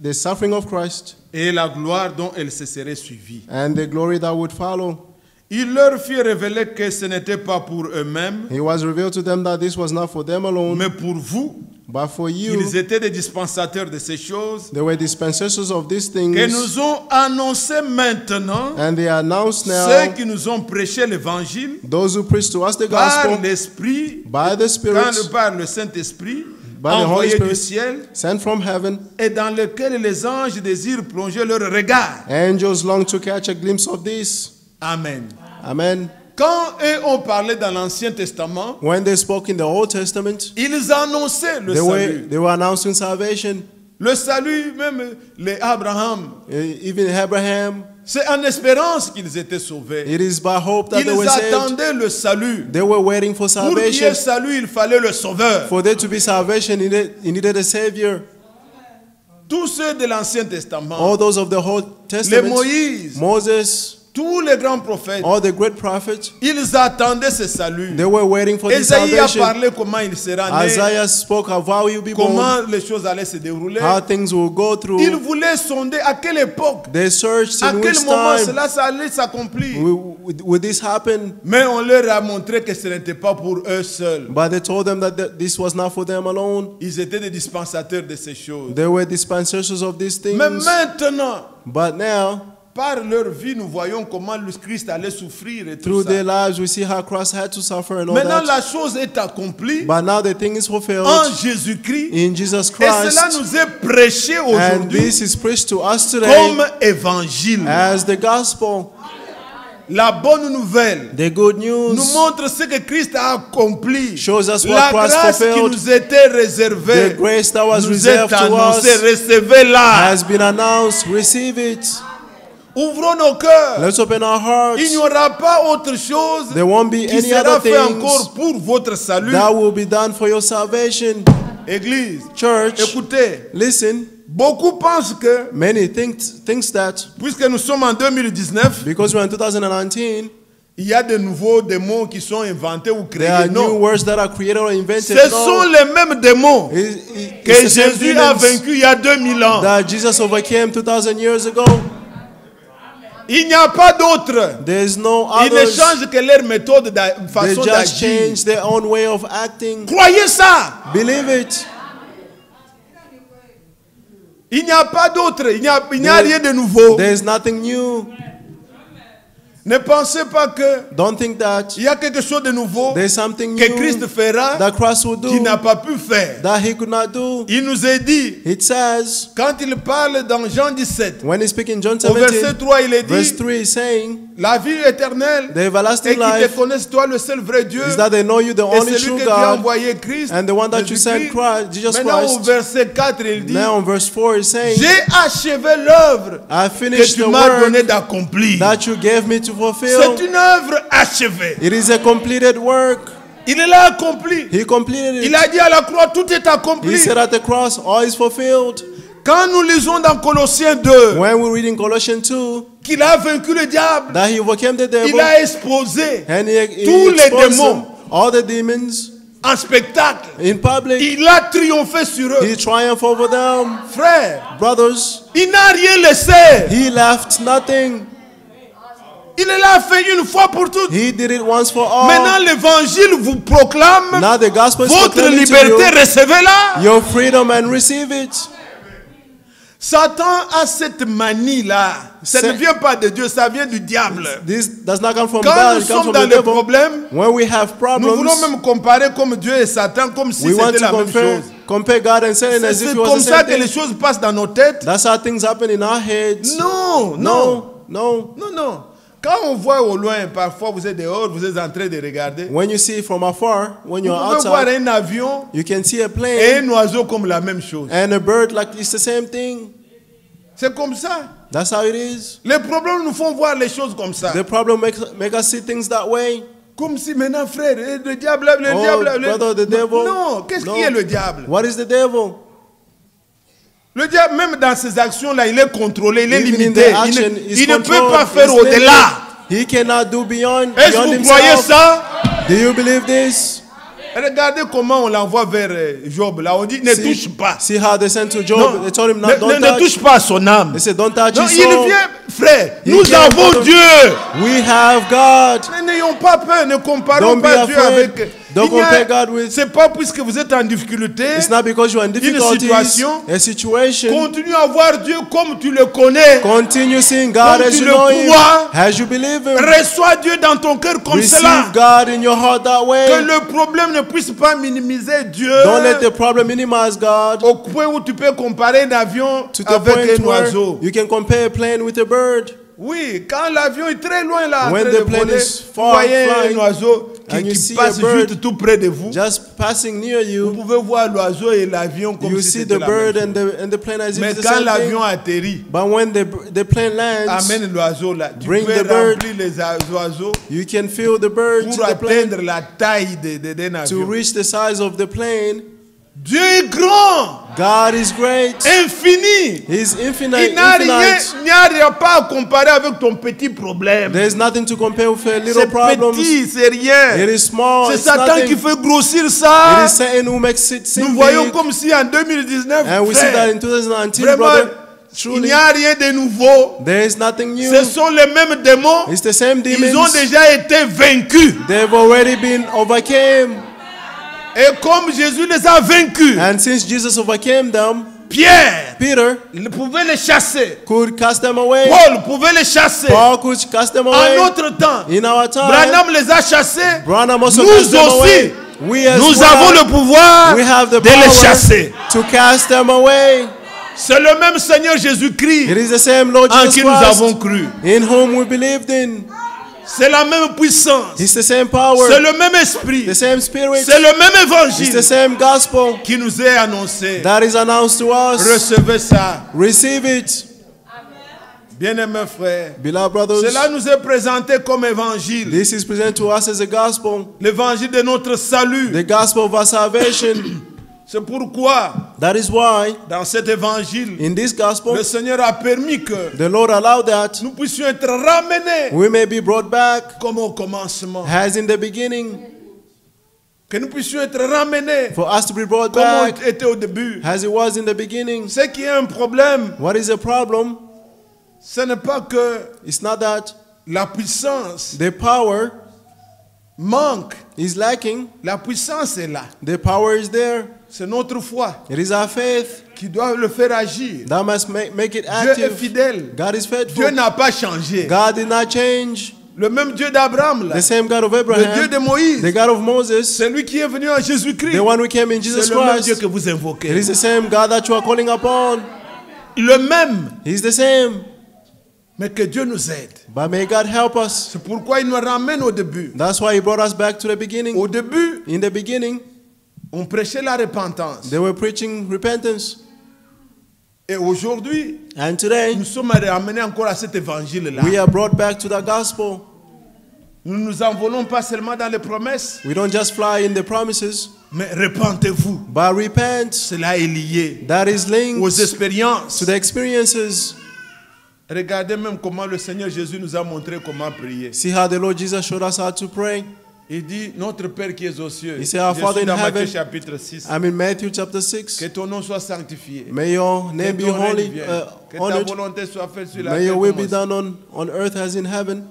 the suffering of Christ et la gloire dont elles se seraient suivies. and the glory that would follow. Il leur fit révéler que ce n'était pas pour eux-mêmes, He was revealed to them that this was not for them alone, mais pour vous. but for you. Ils étaient des dispensateurs de ces choses They were dispensers of these things, que nous ont annoncé maintenant and they announced ceux now qui nous ont prêché l'évangile those who preach to us the par gospel l'Esprit, by the Spirit, par le Saint-Esprit, by the Holy envoyé du Spirit, ciel, sent from heaven. et dans lequel les anges désirent plonger leur regard. Angels long to catch a glimpse of this. Amen. Amen. Quand eux ont parlé dans l'Ancien Testament, When they spoke in the Old Testament, ils annonçaient le salut. they were announcing salvation. Le salut, même les Abraham, Even Abraham, c'est en espérance qu'ils étaient sauvés. it is by hope that they Ils were saved. attendaient le salut. They were waiting for Pour qu'il y salvation. ait salut, il fallait le sauveur. For there to be salvation, he needed a Savior. Tous ceux de l'Ancien Testament, All those of the Old les Testament, Moïse, Moses, tous les grands prophètes, all the great prophets, ils attendaient ce salut. they were waiting for this Isaïe a salvation. parlé comment il sera né, Isaiah spoke of how he'll be born, comment les choses allaient se dérouler. how things will go Il through. voulait sonder à quelle époque, They searched à in quel which moment time cela ça allait s'accomplir. would this happen. Mais on leur a montré que ce n'était pas pour eux seuls. But they told them that this was not for them alone. Ils étaient des dispensateurs de ces choses. They were dispensers of these things. Mais maintenant, But now, par leur vie, nous voyons comment le Christ allait souffrir et tout through ça. their lives, we see how Christ had to suffer and all Maintenant, that. la chose est accomplie But now the thing is fulfilled en Jésus-Christ. in Jesus Et cela Christ. nous est prêché And aujourd'hui this is preached to us comme today évangile. as the gospel. La bonne nouvelle The good nous news montre ce que Christ a accompli. shows us what La Christ grâce qui fulfilled. nous était réservée The grace that was nous est reserved to annoncée. us Recevez-la. has been announced. Receive it. Ouvrons nos cœurs. Let's open our hearts. Il n'y aura pas autre chose There won't be qui any sera other fait things encore pour votre salut. that will be done for your salvation. Église, Church, écoutez, listen. beaucoup pensent que, Many thinks that puisque nous sommes en 2019, because we're in 2019, il y a de nouveaux démons qui sont inventés ou there are créés. new Non, words that are created or invented. ce sont No. les mêmes démons It's que the same Jésus a demons vaincus il y a 2000 ans. that Jesus overcame 2,000 years ago. Il n'y a pas d'autres. There's no Ils ne others. changent que leur méthode, They façon just d'agir. change their own way of acting. Croyez ça. Believe it. Il n'y a pas d'autre. Il n'y a rien de nouveau. There's nothing new. Ne pensez pas que Don't think that il y a quelque chose de nouveau there's something que Christ new fera that Christ will qu'il do n'a pas pu faire. that he could not do. Il nous est dit, It says, quand il parle dans Jean 17, when he's speaking John au verset 17, 3, il est verse dit, 3 is saying, la vie éternelle the et everlasting qu'ils te life connaissent toi le seul vrai Dieu is that they know you, the et only celui true que tu as God, envoyé Christ. and the one that you sent, Jésus-Christ. Christ, Jesus Maintenant au Christ. verset 4, il dit, Now, in verse 4, is saying, j'ai achevé l'œuvre I que finished tu the m'as donné work d'accomplir. that you gave me to fulfill. C'est une œuvre achevée. It is a completed work. Il l'a accompli. He completed Il it. a dit à la croix, tout est He accompli. said at the cross, all is fulfilled. Quand nous lisons dans Colossiens 2 When we read in Colossians 2 qu'il a vaincu le diable, that he overcame the il devil a exposé and he tous les exposed démons them, all the demons en spectacle. in public. Il a triomphé sur eux. He triumphed over them. Frère, Brothers, il n'a rien laissé. he left nothing. Il l'a fait une fois pour toutes. He did it once for all. Maintenant, l'évangile vous proclame Now the gospel is votre proclaimed to liberté, recevez-la. you, your freedom, and receive it. Satan a cette manie-là. Ça ne vient pas de Dieu, ça vient du diable. This does not come from Quand God, nous it comes sommes from dans the des devil. problèmes, When we have nous voulons problems, même comparer comme Dieu et Satan, comme si we want c'était to la même chose. compare God and Satan as if C'est it was comme the ça same que les thing. choses passent dans nos têtes. That's how things happen in our heads. Non, non, No, no. non, non. Quand on voit au loin, parfois vous êtes dehors, vous êtes en train de regarder. When you see from afar, when Vous you're pouvez voir outside, un avion you can see a et plane un oiseau comme la même chose. and a bird like it's the same thing. C'est comme ça. That's how it is. Les problèmes nous font voir les choses comme ça. The problem make us see things that way. Comme si maintenant, frère, le diable, Oh, diable. brother, the devil. Non, qu'est-ce No. qui est le diable? What is the devil? Le diable, même dans ses actions, là, il est contrôlé, il est Even in limité. the action, Il is ne peut controlled, pas faire is limited. au-delà. He cannot do beyond Est-ce que vous croyez himself. ça? Do you believe this? Regardez comment on l'envoie vers Job. Là, on dit ne touche pas. See how they sent to Job. Non, They told him, ne, not, don't ne touch. touche pas à son âme. They said, don't touch Non, his il soul. vient, frère. He Nous came avons out of- Dieu. We have God. Mais n'ayons pas peur, ne comparons Don't pas be Dieu afraid. avec. Don't compare God with- C'est pas puisque vous êtes en difficulté. It's not because you're in difficulties, situation. a situation. Continue à voir Dieu comme tu le connais. Continue seeing God Comme as tu you le know Him, crois. as you believe Him. Reçois Dieu dans ton cœur comme cela. Receive God in your heart that Que way. le problème ne puisse pas minimiser Dieu. Don't let the problem minimize God Au point où tu peux comparer un avion to the avec point un where oiseau. you can compare a plane with a bird. Oui, quand l'avion est très loin là, en When train the de plane voler, is vous far voyez flying, un oiseau and you qui see passe a bird juste tout près de vous. Just passing near Vous you, pouvez voir l'oiseau et l'avion comme you si see c'était the la même bird chose. and the plane as if Mais it's the quand same l'avion thing. atterrit, But when the plane lands, amène l'oiseau là. Tu Bring peux the bird. remplir les oiseaux you can feel the bird pour to the plane atteindre la taille d'un to avion. reach the size of the plane. Dieu est grand, God is great. infini. He's Il infinite. n'y a rien pas à comparer avec ton petit problème. There's nothing to compare with a C'est little problems. petit, c'est rien. It is small. C'est It's Satan qui nothing. fait grossir It ça. is Satan who makes it Nous seem voyons big. comme si en 2019, And we see frère, that in 2019, vraiment, brother. il Truly, n'y a rien de nouveau. there is nothing new. Ce sont les mêmes démons. It's the same Ils ont demons. déjà été vaincus. They've already been overcame. Et comme Jésus les a vaincus, And since Jesus overcame them, Pierre Peter il pouvait les chasser. could cast them away. Paul pouvait les chasser. Paul could cast them En away. notre temps, In our time, Branham les a chassés. Branham also Nous cast them aussi, away. We as nous well, avons le pouvoir we have the de les power chasser. to cast them away. C'est le même Seigneur It Jésus-Christ is the same Lord en Jesus qui nous avons Christ cru. in whom we believed in. C'est la même puissance. It's the same C'est power, le même esprit. the same spirit. C'est le même It's évangile the same gospel qui nous est annoncé. that is announced to us. Recevez ça. Receive it, Bien-aimés frères. beloved brothers. Cela nous est présenté comme évangile. This is presented to us as a gospel, L'évangile de notre salut. the gospel of our salvation. C'est pourquoi, That is why dans cet évangile, in this gospel, le Seigneur a permis que the Lord allowed that nous puissions être ramenés we may be brought back comme au commencement. as in the beginning, Que nous puissions être ramenés for us to be brought comme back on était au début. as it was in the beginning. Ce qui est un problème, What is the problem? ce n'est pas que It's not that la puissance the power manque. is lacking. La puissance est là. The power is there. C'est notre foi It is our faith qui doit le faire agir. that must make it Dieu est active. fidèle. God is Dieu faithful. n'a pas changé. God did not change. Le même Dieu d'Abraham, là, The same God of le Dieu Abraham, de Moïse, the God of Moses, c'est lui qui est venu en Jésus-Christ. the one who came in C'est Jesus le même Dieu Christ. que vous It invoquez. is the same God that you are calling upon. Le même, He's the same. mais que Dieu nous aide. But may God help us. C'est pourquoi il nous ramène au début. That's why He brought us back to the beginning. Au début, In the beginning, on prêchait la repentance. they were preaching repentance. Et aujourd'hui, And today, nous sommes ramenés encore à cet évangile-là. we are brought back to the gospel. Nous ne nous envolons pas seulement dans les promesses, We don't just fly in the promises, mais repentez-vous. but repent. Cela est lié That is linked aux expériences. to the experiences. Regardez même comment le Seigneur Jésus nous a montré comment prier. See how the Lord Jesus showed us how to pray. Il dit, notre Père qui est aux cieux. He said, Our Je Father suis in dans Matthieu heaven. chapitre 6. I'm in Matthew chapter 6. Que ton nom soit sanctifié. May your name Que be ton règne holy, vienne. Que ta honored. volonté soit faite sur la May terre your will comme be au ciel. done on earth as in heaven.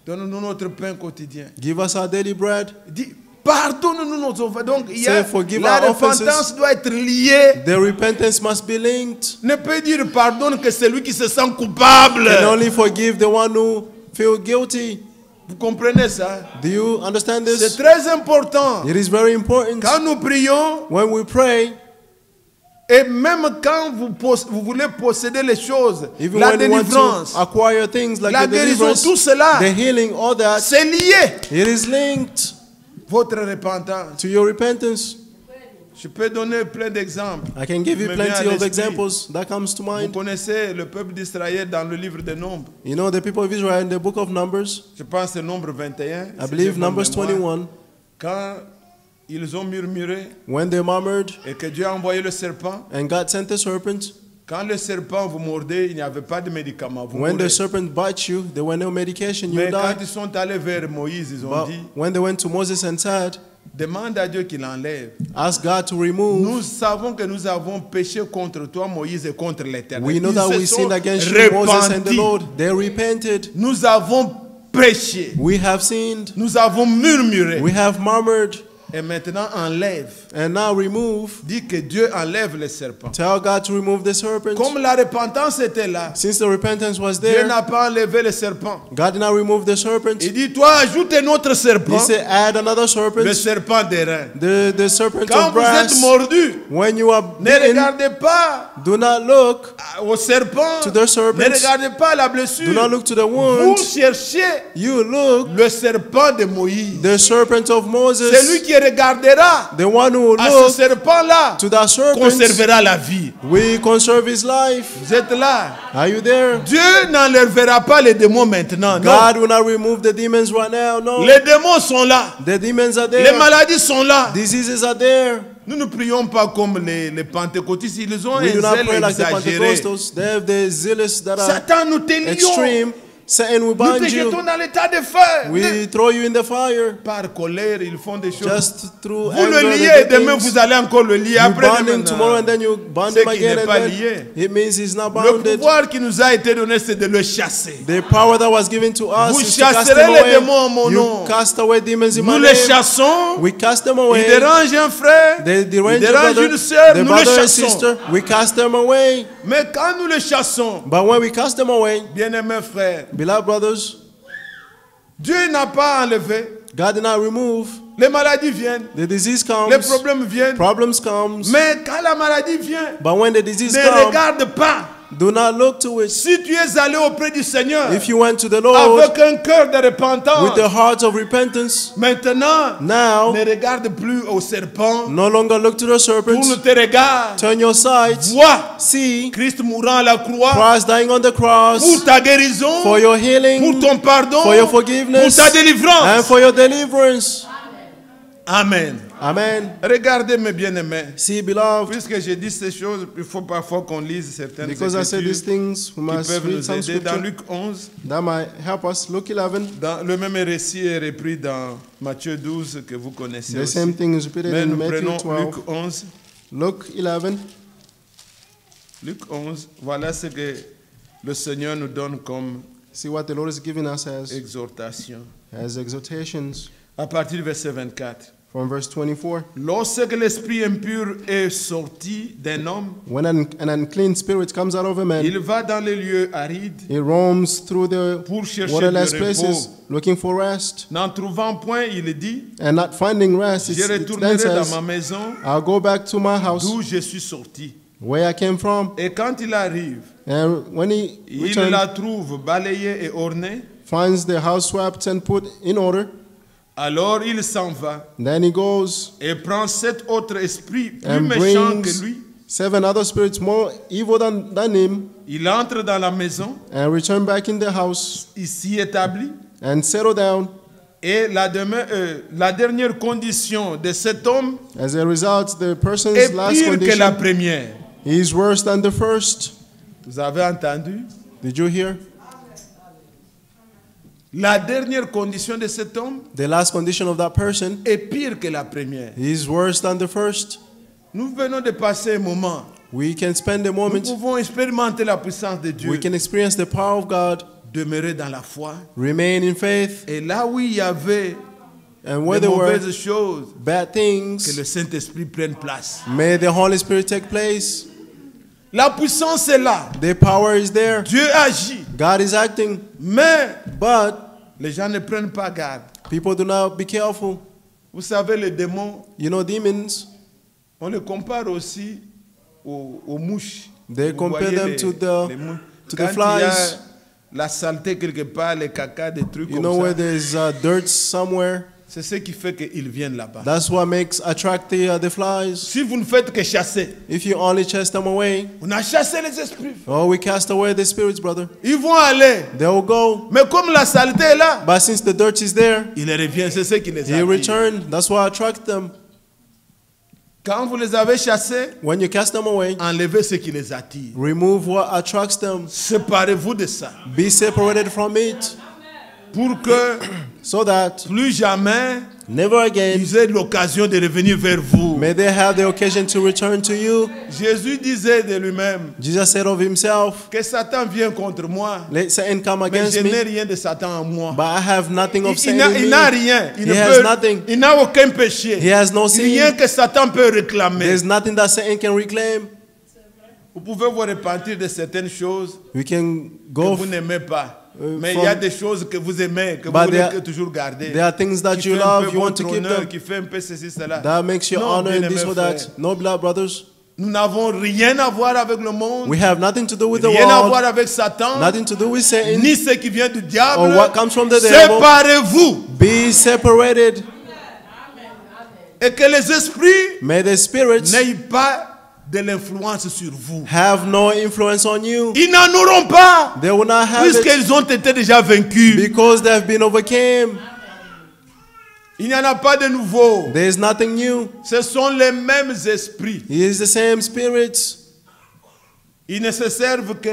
Donne-nous notre pain quotidien. Give us our daily bread. Il dit, pardonne-nous nos offenses. Donc, il y a, Say, forgive la our offenses. repentance doit être liée. The repentance must be linked. Ne peut dire pardonne que celui qui se sent coupable. Can only forgive the one who feel guilty. Vous comprenez ça? Do you understand C'est this? très important. It is very important Quand nous prions, when we pray, et même quand vous voulez posséder les choses, even la when you want délivrance, to acquire things like la the guérison, deliverance, tout cela, the healing, all that, c'est lié. it is linked Votre repentance. to your repentance. Je peux donner plein d'exemples. I can give you Me vient plenty à of l'esprit. examples that comes to Vous mind. connaissez le peuple d'Israël dans le livre des Nombres. You know, the people of Israel in the book of Numbers, Je pense que Nombre 21. I si believe j'ai bonne Numbers mémoire. 21, Quand ils ont murmuré when they murmured et que Dieu a envoyé le serpent, and God sent the serpent. quand le serpent vous mordait, il n'y avait pas de médicament. Vous When mourrez. the serpent bites you, there were no medication, you Mais die. quand ils sont allés vers Moïse, ils ont But dit, when they went to Moses and said, demande à Dieu qu'il enlève. ask God to remove, Nous savons que nous avons péché contre toi, Moïse, et contre l'Éternel. we know Ils that se we sont sinned against you, Moses and the repentis. Lord. They repented. Nous avons péché. We have sinned. Nous avons murmuré. We have murmured. Et maintenant, enlève. And now remove. Dis que Dieu enlève le serpent. Tell God to remove the serpent. Comme la repentance était là, Since the repentance was Dieu there, n'a pas enlevé le serpent. God did not remove the serpent. Il dit, toi, ajoute un autre He serpent, said, add another le serpent. serpent d'airain. The serpent Quand of vous êtes brass. mordu, When you are ne bitten, regardez pas do not look. au serpent, To the serpents. ne regardez pas la Do blessure. not look to the Vous wound. cherchez You look le serpent de Moïse. the serpent of C'est Moses. lui qui regardera The one who à ce look serpent-là, to that serpent conservera la vie. will conserve his life. Vous êtes là. Are you there? Dieu n'enlèvera pas les démons maintenant. Non. God will not remove the demons right now. No. Les démons sont là. The demons are Les there. maladies sont là. Diseases are there. Nous ne prions pas comme les pentecôtistes. Ils ont We do un not zèle pray like the exagéré. Pentecostals. They have the zealous that are Satan, nous te lions. extreme. Satan, we Nous te bind jetons you. dans l'état de feu. We throw you in the fire. Par colère, ils font des choses. Just through Vous anger le and liez, the demain things. vous allez encore le lier. You Après bind him demain, tomorrow and then you bind c'est him qu'il again n'est and pas then lié. it means he's not Le bounded. pouvoir qui nous a été donné, c'est de le chasser. The power that was given to us Vous is to cast chasserez them les away. démons en mon nom. You cast away demons in Nous my les name. chassons. We cast them Ils away. dérangent un frère. They Ils derange your dérangent brother, une sœur. their Nous les brother and chassons. sister. We cast them away. Mais quand nous les chassons, But when we cast them away, bien-aimés frères, beloved brothers, Dieu n'a pas enlevé. God did not remove. Les maladies viennent. The disease comes. Les problèmes viennent. Problems comes. Mais quand la maladie vient, But when the disease ne comes, regarde pas. do not look to it. Si tu es allé auprès du Seigneur If you went to the Lord avec un cœur de repentance, with the heart of repentance, maintenant, now ne regarde plus au serpent. no longer look to the serpents. Tourne tes regards. Turn your sights. Vois See Christ mourant à la croix Christ dying on the cross pour ta guérison, for your healing, pour ton pardon, for your pour forgiveness, ta délivrance. and for your deliverance. Amen. Amen. Regardez mes bien-aimés. See, beloved, Puisque j'ai dit ces choses, il faut parfois qu'on lise certaines because I said these écritures things, we qui must peuvent read nous some aider. Dans scripture Luc 11, that might help us. Luke 11, dans le même récit est repris dans Matthieu 12 que vous connaissez the aussi. same thing is repeated Mais in nous Matthew prenons 12. Luc 11. Luke 11, Luc 11, voilà ce que le Seigneur nous donne comme see what the Lord is giving us exhortation. as exhortations À partir du verset 24. from verse 24. Lorsque l'esprit impur est sorti d'un homme, When an unclean spirit comes out of a man, il va dans les lieux arides he roams through the pour chercher waterless du places repos. looking for rest, N'en trouvant point, il dit, and not finding rest, je it then retournerai dans says, ma maison I'll go back to my house d'où je suis sorti. where I came from. Et quand il arrive, And when he il returns, la trouve balayée et ornée, finds the house swept and put in order, alors il s'en va then he goes et prend 7 autres esprits plus and méchants que brings lui. 7 other spirits more evil than him, Il entre dans la maison, and return back in the house il s'y établit. and settle down. Et la dernière condition de cet homme As a result, the person's est last pire que la condition première. is worse than the first. Vous avez entendu? Did you hear? La dernière condition de cet homme The last condition of that person est pire que la première. is worse than the first. Nous venons de passer un moment. We can spend a Nous moment, pouvons expérimenter la puissance de Dieu. we can experience the power of God, Demeurer dans la foi. remain in faith, Et là où il y avait and where de there were mauvaises choses, bad que things, le Saint-Esprit prenne place. may the Holy Spirit take place. La puissance est là. The power is there. Dieu agit. God is acting, Mais but les gens ne prennent pas garde. people do not be careful. Vous savez, les démons, You know, demons, on les compare aussi aux mouches. they Vous compare voyez them les- to the les mouches. to Quand the il y a flies. la saleté quelque part, les caca, des trucs You comme know, ça, where there's dirt somewhere. c'est ce qui fait qu'ils viennent là-bas. That's what makes attract the flies. Si vous ne faites que chasser, If you only chase them away, on a chassé les esprits. oh, we cast away the spirits, brother. Ils vont aller. They will go. Mais comme la saleté est là, But since the dirt is there, ils reviennent. C'est ce qui les they attire. return. That's what attract them. Quand vous les avez chassés, When you cast them away, enlevez ce qui les attire. remove what attracts them. Séparez-vous de ça. Be separated from it, Pour que so that plus jamais never again ils aient l'occasion de revenir vers vous. may they have the occasion to return to you. Jésus disait de lui-même Jesus said of himself, que Satan vient contre moi, let Satan come mais je against n'ai me, rien de Satan en moi. but I have nothing of Il Satan n'a in n'a me. rien. Il He ne has peut- nothing. il n'a aucun péché. He has no sin. Rien que Satan peut réclamer. There's nothing that Satan can reclaim. Vous pouvez vous repentir de certaines choses We can que go. vous n'aimez pas. Mais il from- y a des choses que vous aimez, que vous But voulez there- toujours garder. There are things that Qui you fait un peu love, you want to votre keep honneur, them. qui fait un peu ceci, cela. That makes you Non, honor in bien-aimés this or frères. that. No, blood brothers. Nous n'avons rien à voir avec le monde, We have nothing to do with the rien à voir world, avec Satan, nothing to do with Satan, ni ce qui vient du diable. or what comes from the devil. Séparez-vous Be separated. et que les esprits May the spirits n'aient pas de l'influence sur vous. have no influence on you. Ils n'en auront pas, They will not have it puisqu'ils ont été déjà vaincus. because they have been overcome. Il n'y en a pas de nouveau. There is nothing new. Ce sont les mêmes esprits. He is the same Spirit. Ils ne se servent que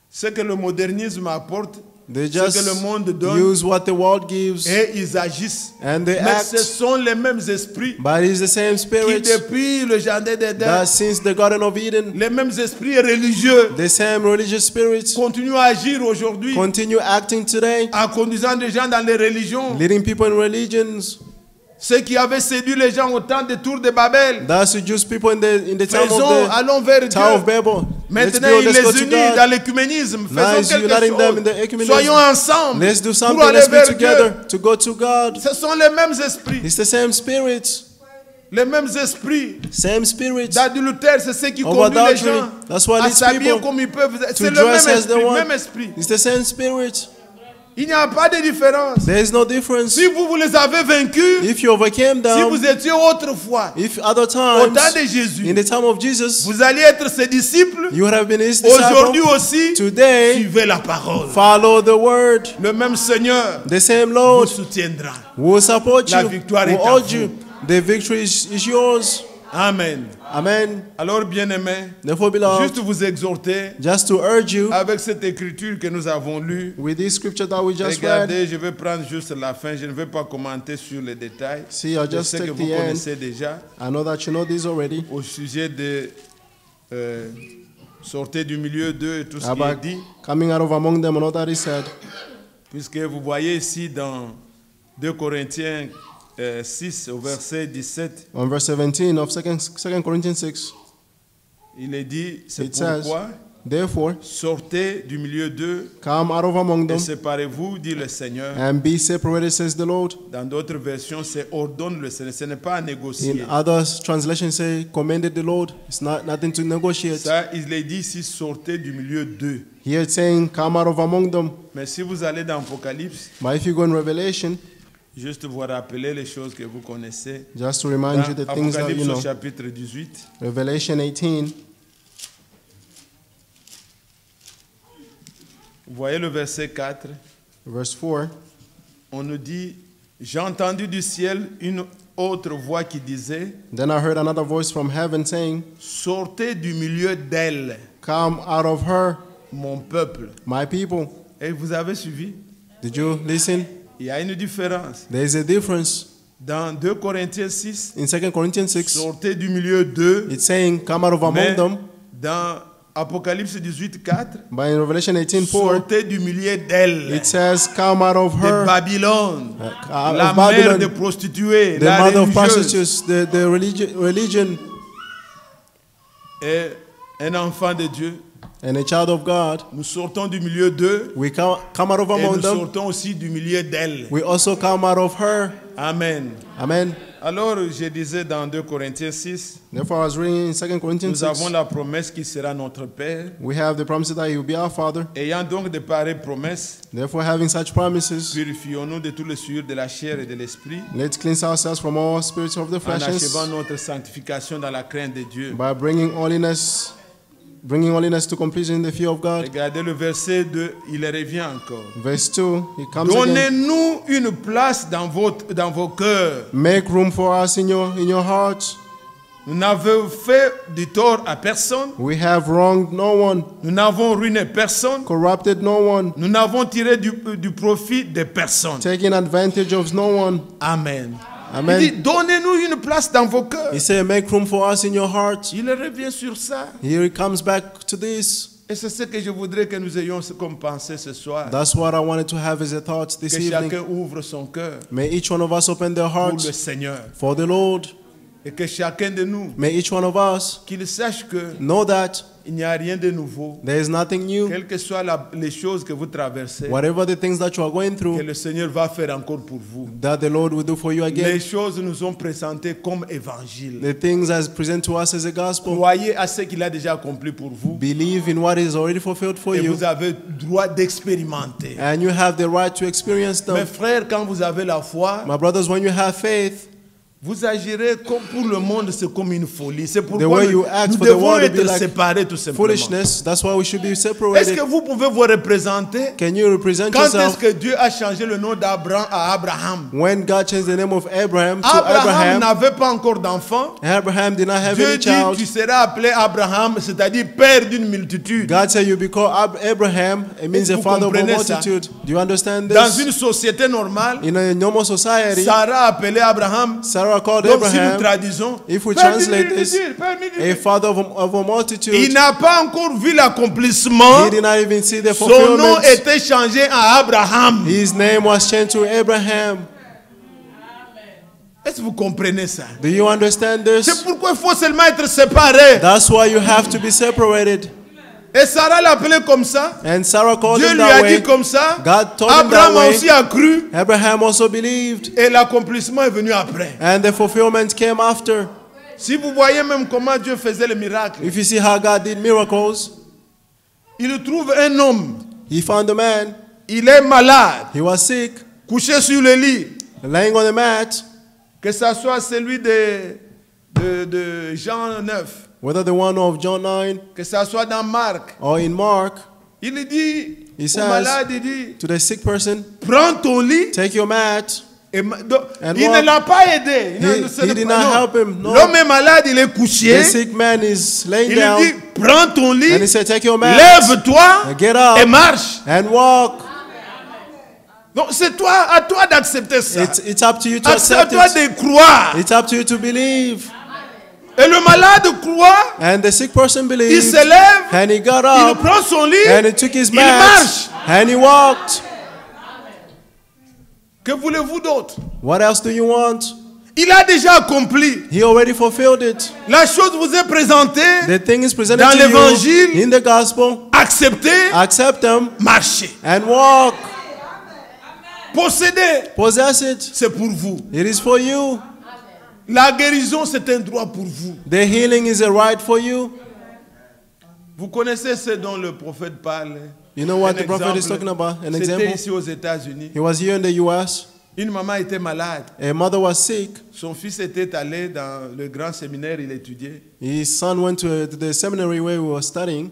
ce que le modernisme apporte, They ce que just le monde donne, use what the world gives, et ils agissent. and they Mais ce act. sont les mêmes esprits But it is the same qui, Spirit depuis le jardin d'Éden, that since the Garden of Eden, les mêmes esprits religieux the same religious spirits continuent à agir aujourd'hui continue acting today, en conduisant des gens dans les religions. leading people in religions. Ceux qui avaient séduit les gens au temps des tours de Babel. That seduce people in the time Faisons, of allons vers the Tower of Dieu. Babel. Maintenant, il Let's go les to unit God. dans l'écuménisme. Now Faisons he's quelque uniting them in the chose. ecumenism. Soyons ensemble Let's do pour something. aller Let's be vers together Dieu. to go to God. Ce sont les mêmes esprits. It's the same Spirit. Les mêmes esprits Same Spirit d'adultère, c'est ce qui of conduit les adultery. gens That's what à leads s'habiller people comme ils peuvent. to C'est le dress même as they esprit, want. même esprit. It's the same Spirit. Il n'y a pas de différence. There is no difference. Si vous les avez vaincus, If you overcame si them, vous étiez autrefois, if other au times, temps de Jésus, in the time of Jesus, vous alliez être ses disciples. you would have been his Aujourd'hui disciple. aussi, Today, suivez la parole. follow the word. Le même Seigneur The same vous Lord soutiendra. will support La you, victoire will est à hold vous. you. The victory is yours. Amen. Amen. Alors, bien-aimés, Therefore, beloved, juste vous exhorter just to urge you, avec cette écriture que nous avons lue. with this scripture that we just read, Regardez, je vais prendre juste la fin. Je ne vais pas commenter sur les détails. see, I'll Je just sais que take vous the end. connaissez déjà I know that you know this already. au sujet de sortez du milieu d'eux et tout ce qui est About dit. coming out of among them, and all that is said. Puisque vous voyez ici dans 2 Corinthiens 6 au verset 17, On verse 17 of 2 Corinthians 6, il est dit, c'est it says, pourquoi therefore, sortez du milieu d'eux come out of among et them séparez-vous, dit le Seigneur. and be separated, says the Lord. Dans d'autres versions, c'est ordonne le Seigneur. Ce n'est pas à négocier. In others, translations say, commanded the Lord. It's not nothing to negotiate. Ça, il est dit ici, sortez du milieu d'eux. Here it's saying, come out of among them. Mais si vous allez dans Apocalypse, But if you go in Revelation, juste vous rappeler les choses que vous connaissez. just to remind Dans you the things that Apocalypse you au know. chapitre 18, Revelation 18, vous voyez le verset 4, verse 4. on nous dit, j'ai entendu du ciel une autre voix qui disait, Then I heard another voice from heaven saying, sortez du milieu d'elle, come out of her, mon peuple. my people. Et vous avez suivi? Did you listen? Il y a une différence. There is a difference. Dans 2 Corinthiens 6, In 2 Corinthians 6, sortez du milieu d'eux. it's saying, come out of among Mais them. dans Apocalypse 18, 4, But in Revelation 18, 4, sortez du milieu d'elle, it says, come out of de her, Babylone, out la of mère Babylon, des prostituées, the la mother of religieuse, prostitutes, the religion, et un enfant de Dieu. and a child of God. Nous sortons du milieu d'eux We come out of et among nous them. sortons aussi du milieu d'elle. We also come out of her. Amen. Amen. Alors, je disais dans 2 Corinthiens 6, Therefore, I was reading in 2 Corinthians nous 6. avons la promesse qui sera notre Père. We have the promise that He will be our Father. Ayant donc de pareilles promesses, Therefore, having such promises, purifions-nous de tout le souillure de la chair et de l'esprit, let's cleanse ourselves from all spirits of the en flesh achevant notre sanctification dans la crainte de Dieu. by bringing holiness to completion in the fear of God. Regardez le verset 2, il revient encore. Verse 2, He comes again. Donnez-nous une place dans vos cœurs. Make room for us in your hearts. Nous n'avons fait du tort à personne. We have wronged no one, Nous n'avons ruiné personne. corrupted no one, Nous n'avons tiré du profit de personne. taken advantage of no one. Amen. Amen. Il dit, donnez-nous une place dans vos cœurs. He said, make room for us in your hearts. Il revient sur ça. Here he comes back to this. Et c'est ce que je voudrais que nous ayons comme pensée ce soir. That's what I wanted to have as a thought this Que evening. chacun ouvre son cœur May each one of us open their pour le hearts Seigneur. for the Lord. Et que chacun de nous, May each one of us qu'il sache que know that il n'y a rien de nouveau. there is nothing new. Quelles que soient les choses que vous traversez, Whatever the things that you are going que through, le Seigneur va faire encore pour vous. that the Lord will do for you Les again. choses nous sont présentées comme évangile. The things as presented to us as a gospel. Croyez à ce qu'il a déjà accompli pour vous. Believe in what is already fulfilled for Et you. vous avez droit d'expérimenter. And you have the right to experience Mes them. frères, quand vous avez la foi, My brothers, when you have faith, Vous agirez comme pour le monde, c'est comme une folie. C'est The pourquoi way nous, you act nous for the devons world will be être like séparés tout simplement. foolishness. That's why we should be Est-ce separated. que vous pouvez vous représenter? Can you represent Quand est-ce yourself? que Dieu a changé le nom d'Abraham à Abraham? When God changed the name of Abraham to Abraham Abraham, n'avait pas encore d'enfant. Abraham did not have Dieu any dit, child. tu seras appelé Abraham, c'est-à-dire père d'une multitude. God said you be called Abraham. It means the Vous father of a comprenez ça? multitude. Do you understand Dans this? une société normale, In a normal society, Sarah appelait Abraham. Sarah called Donc si nous Abraham, traduisons, if we père d'une translate this, multitude, père d'une multitude. a father of a Il multitude. n'a pas encore vu l'accomplissement. He did not even see the Son nom fulfillment. était changé à Abraham. His name was changed to Abraham. Est-ce que vous comprenez ça? Do you understand C'est this? pourquoi il faut seulement être séparé. That's why you have to be separated. Et Sarah l'appelait comme ça. And Sarah called Dieu him lui a that dit way. comme ça. God told him Abraham that a way. aussi a cru. Abraham also believed. Et l'accomplissement est venu après. And the fulfillment came after. Si vous voyez même comment Dieu faisait les miracles. If you see how God did miracles, Il trouve un homme. he found a man. Il est malade. He was sick, Couché sur le lit. laying on a mat. Que ce soit celui de Jean 9. Whether the one of John 9 Que ce soit dans Marc. or in Mark, Il dit He au says malade, il dit, to the sick person, prends ton lit. take your mat. Donc, And il walk. ne l'a pas aidé. He did not help him. No. L'homme est malade, il est couché. The sick man is laying Il lui down. dit, prends ton lit, And he said, take your mat. lève-toi Get up. et marche. And walk. Donc c'est toi, à toi d'accepter ça. It's up to you to À accept toi it. de croire. It's up to you to believe. Et le malade croit, And the sick person il believed. se lève, And he got il up. prend son lit, And he took his il mat. marche. And he walked. Que voulez-vous d'autre? What else do you want? Il a déjà accompli. He already fulfilled it. La chose vous est présentée, The thing is presented Dans to l'évangile, you in the gospel. acceptée, Accept them marchez. and walk. Posséder, Possess it. c'est pour vous. It is for you. La guérison, c'est un droit pour vous. The healing is a right for you. Vous connaissez ce dont le prophète parle. You know what Un the prophet is exemple, talking about? An C'était example. ici aux États-Unis. He was here in the U.S. Une maman était malade. A mother was sick. Son fils était allé dans le grand séminaire, il étudiait. His son went to the seminary where we were studying,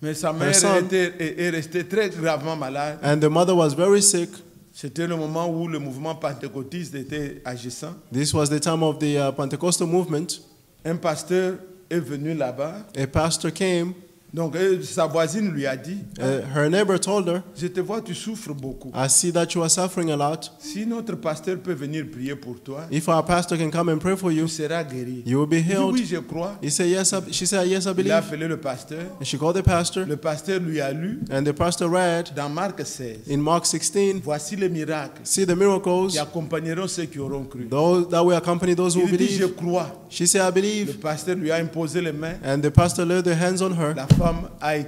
Mais sa mère son. est restée très gravement malade. and the mother was very sick. C'était le moment où le mouvement pentecôtiste était agissant. This was the time of the Pentecostal movement. Un pasteur est venu là-bas. A pastor came. Donc sa voisine lui a dit, Her neighbor told her, je te vois, tu souffres beaucoup. I see that you are suffering a lot. Si notre pasteur peut venir prier pour toi, If our pastor can come and pray for you, tu seras guéri. you will be Il dit, healed. oui, je crois. He said, yes, she said, yes, I Il a believe. appelé le pasteur. And she called the pastor, Le pasteur lui a lu and the pastor read dans Marc 16. in Mark 16, Voici les miracles see the miracles, qui accompagneront ceux qui auront cru. those that will accompany those who Il dit, je believe. crois. She said, I Le believe. pasteur lui a imposé les mains. And the pastor laid their hands on her, La femme a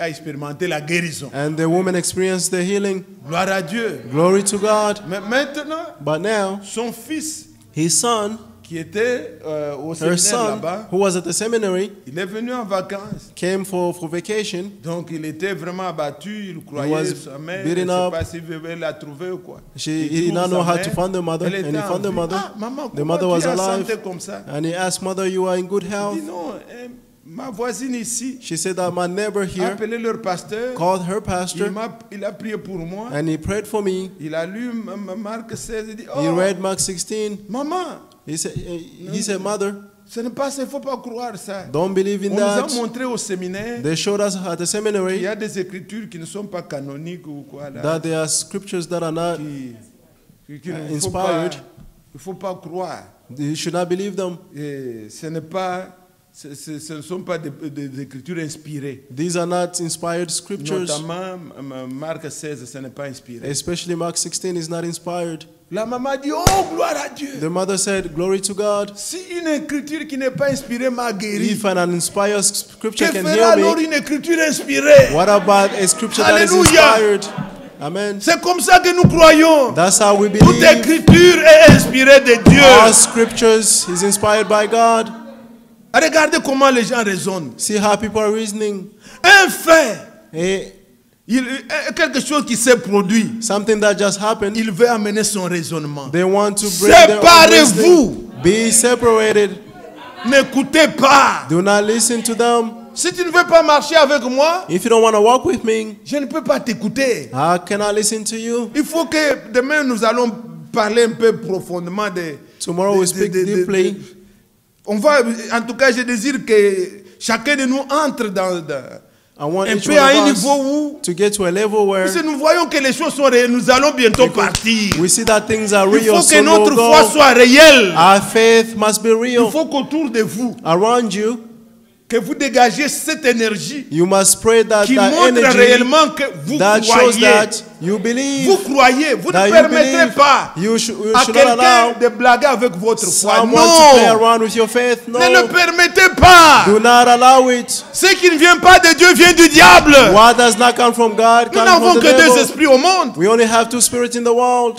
expérimenté la guérison. and the woman experienced the healing. Gloire à Dieu. Glory to God. Mais maintenant, But now, son fils his son, qui était au her séminaire son, là-bas, who was at the seminary, il est venu en vacances. came for vacation. Donc il était vraiment abattu, il croyait was sa mère, je ne beaten sais up. pas s'il veut la trouver ou quoi. He Il did trouve not know sa how mère, to find the mother, elle and était he found en the vie. mother. Ah, maman, The comment mother tu was es en santé alive. comme ça? And he asked, Mother, you are in good Il health? dit non, ma voisine ici She said that my neighbor a here appelé leur pasteur, called her pastor, il a prié pour moi, and he prayed for me. il a lu Marc 16, il dit, He oh, read Mark 16. maman, He said, Mother, ce n'est pas ça, il ne faut pas croire ça. don't believe in On nous a that. montré au séminaire They showed us at the qu'il seminary y a des écritures qui ne sont pas canoniques ou quoi là, that there are scriptures that are not, qu'il ne faut pas, inspired. il faut pas croire. you should not believe them. Et ce ne sont pas des écritures inspirées. These are not inspired scriptures. Notamment Marc 16, ce n'est pas inspiré. Especially Mark 16 is not inspired. La maman dit, oh gloire à Dieu. The mother said, Glory to God. Si une écriture qui n'est pas inspirée m'a guéri, If an uninspired que scripture can fera heal alors me, une écriture inspirée? what about a scripture that is Alléluia. inspired? Amen. C'est comme ça que nous croyons. That's how we Toute believe. écriture est inspirée de All Dieu. scriptures is inspired by God. Regardez comment les gens raisonnent. See how people are reasoning. Un fait, A, quelque chose qui s'est produit, something that just happened, il veut amener son raisonnement. they want to bring their own reasoning. Séparez-vous. Be separated. N'écoutez pas. Do not listen to them. Si tu ne veux pas marcher avec moi, If you don't want to walk with me, je ne peux pas t'écouter. how can I listen to you? Il faut que demain nous allons parler un peu profondément de... Tomorrow we speak deeply. On va, en tout cas, je désire que chacun de nous entre dans I want un each peu à un one of niveau us où... to get to a level where Parce que nous voyons que les choses sont réelles, nous allons bientôt partir. we see that things are Il real. faut que So notre we'll foi go. soit réelle. Our faith must be Il real. faut qu'autour de vous, Around you, que vous dégagez cette énergie you must spread that, qui that montre energy réellement que vous that shows croyez. that you believe. Vous croyez, vous That ne you permettrez believe. pas You à should not quelqu'un allow de blaguer avec votre foi. someone to play Non, around with your faith. No. ne le permettez pas. Do not allow it. Ce qui ne vient pas de Dieu vient du diable. What does not come from God Nous comes n'avons from the que deux devil. esprits au monde. We only have two spirits in the world.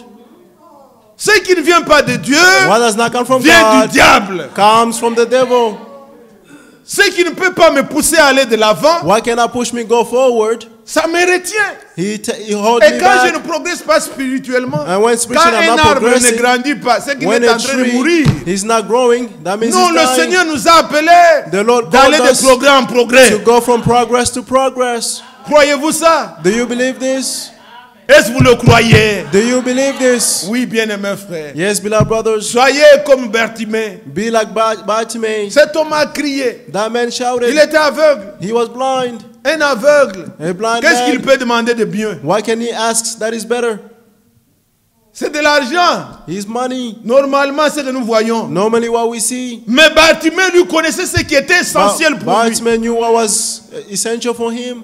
Ce qui ne vient pas de Dieu What does not come from vient du God diable. comes from the devil. Ce qui ne peut pas me pousser à aller de l'avant, What cannot push me go forward? ça me retient. He holds Et me quand je ne back. progresse pas spirituellement, And when quand spiritually I'm un not arbre ne progressing, grandit pas, c'est qu'il when est a en train de tree mourir. is not growing, that means Non, it's le dying. Seigneur nous a appelés The Lord d'aller called de us progrès en progrès. to go from progress to progress. Croyez-vous ça? Do you believe this? Est-ce que vous le croyez? Do you believe this? Oui, bien-aimés frères. Yes, beloved brothers. Soyez comme Bartimée. Be like Bartimaeus. Cet homme a crié. That man Il shouted. était aveugle. He was blind. Un aveugle. A blind Qu'est-ce qu'il man. peut demander de bien? What can he ask that is better? C'est de l'argent. His money. Normalement, c'est ce que nous voyons. Normally what we see. Mais Bartimée lui connaissait ce qui était essentiel pour lui. Bartimaeus knew what was essential for him.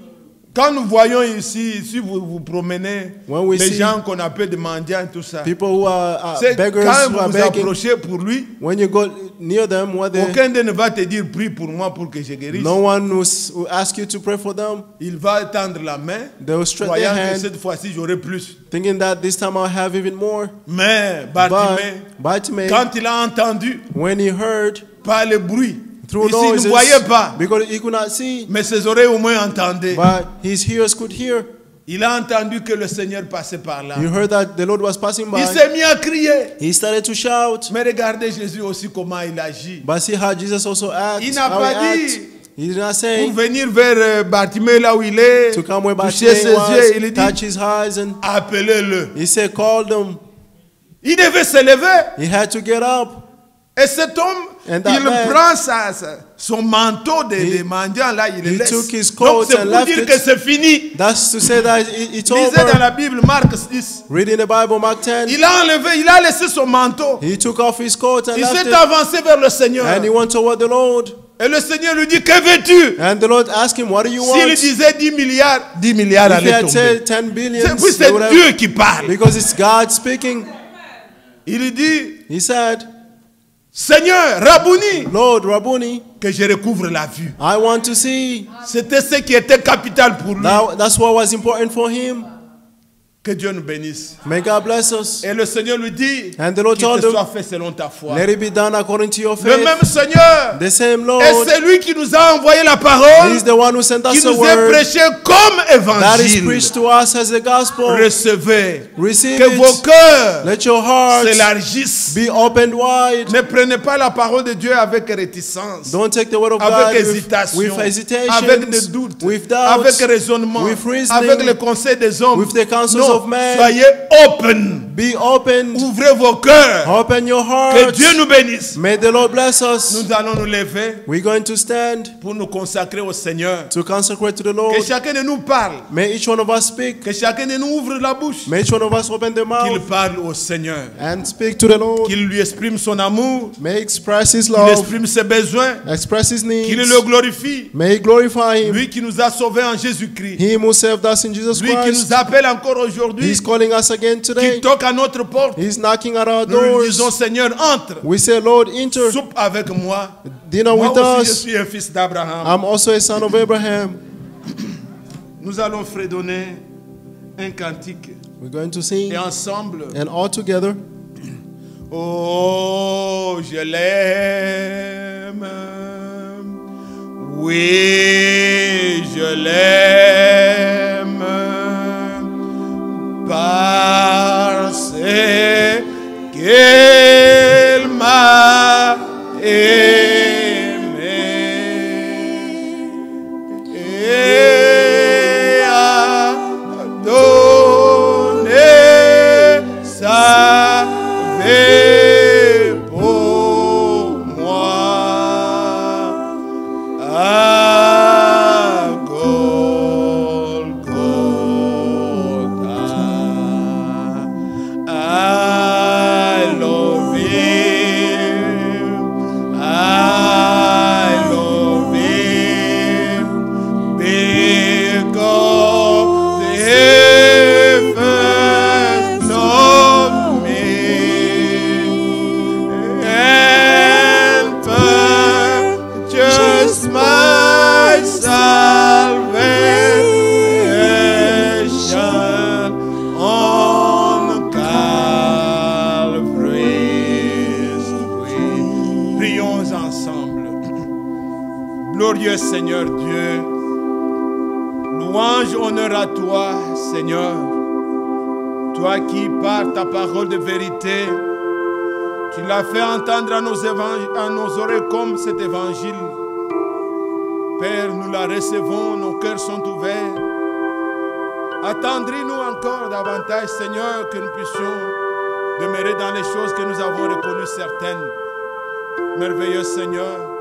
Quand nous voyons ici, si vous vous promenez, When we les see gens qu'on appelle des mendiants, tout ça, People who are c'est beggars quand who vous are vous begging. approchez pour lui, When you go near them, what they, aucun d'eux ne va te dire prie pour moi pour que je guérisse. no one will ask you to pray for them. Il va tendre la main, They will stretch their croyant que hand, cette fois-ci j'aurai plus. thinking that this time I'll have even more. Mais But Bartimée, Bartimaeus, quand il a entendu when he heard par le bruit, through ici il noises, ne voyait pas, because he could not see, mais ses oreilles au moins entendaient. but his ears could hear. Il a entendu que le Seigneur passait par là. He heard that the Lord was passing Il by. s'est mis à crier. He started to shout. Mais regardez Jésus aussi comment il agit. But see how Jesus also acts. Il n'a how pas he dit acts. He did not pour say venir vers Bartimée là où il est, to come where toucher ses Bartimaeus yeux. Il was, dit touch his eyes, and appelez-le. he said, call them. Il devait se lever. He had to get up. Et cet homme, And that il man, prend son manteau de mendiant là, il le he laisse. took his Donc coat c'est and pour left dire it. que c'est fini. That's to say that it's Lisez dans over. la Bible, Marc 6. Reading the Bible, Mark 10. Il a enlevé, il a laissé son manteau. He took off his coat and Il left s'est it. avancé vers le Seigneur. And he went toward the Lord. Et le Seigneur lui dit, que veux-tu? And the Lord asked him, what do you S'il want? disait 10 milliards, 10 milliards If he allaient had tomber. said 10 billion, Puis c'est Dieu qui parle. because it's God speaking. Il lui dit, He said, Seigneur, Rabouni, Lord Rabboni, que je recouvre la vue. I want to see. C'était ce qui était capital pour lui. That's what was important for him. Que Dieu nous bénisse. May God bless us. Et le Seigneur lui dit, And the Lord qu'il told te him, soit fait selon ta foi. let it be done according to your Le faith. même Seigneur The same Lord est celui qui nous a envoyé la parole, is the one who sent qui us the nous est word prêché comme that is évangile. preached to us as the gospel. Recevez. Receive Que vos it. cœurs Let your hearts s'élargissent. be opened wide. Ne prenez pas la parole de Dieu avec réticence, Don't take the word of avec God hésitation, with hesitation, avec des doutes, with doubts, avec raisonnement, with reasoning, avec le conseil des hommes. with the counsels Non, of men. soyez open. Be open. Ouvrez vos cœurs. Open your Que hearts. Dieu nous bénisse. May the Lord bless us. Nous allons nous lever We're going to stand pour nous consacrer au Seigneur. to consecrate to the Que Lord. chacun de nous parle. May each one of us speak. Que chacun de nous ouvre la bouche. May each one of us open the Qu'il mouth parle au Seigneur. and speak to the Lord. Qu'il lui exprime son amour. May express His Qu'il love, exprime ses besoins. express His Qu'il needs. le glorifie. May He glorify Him. Lui qui nous a sauvés en Jésus-Christ. Him who saved us in Jesus Lui qui Christ. nous appelle encore aujourd'hui. He's calling us again Qui today. toque à notre porte. He's knocking at our Nous lui doors. disons, Seigneur, entre. We say, Lord, enter. Soupe avec moi. Dinner Moi with aussi, je us. suis un fils d'Abraham. I'm also a son of Abraham. Nous allons fredonner un cantique. We're going to sing, Et ensemble, and all together, oh, je l'aime. Oui, je l'aime. Parce qu'elle m'a Glorieux Seigneur Dieu, louange, honneur à toi, Seigneur. Toi qui, par ta parole de vérité, tu l'as fait entendre à nos oreilles comme cet évangile. Père, nous la recevons, nos cœurs sont ouverts. Attendris-nous encore davantage, Seigneur, que nous puissions demeurer dans les choses que nous avons reconnues certaines. Merveilleux Seigneur,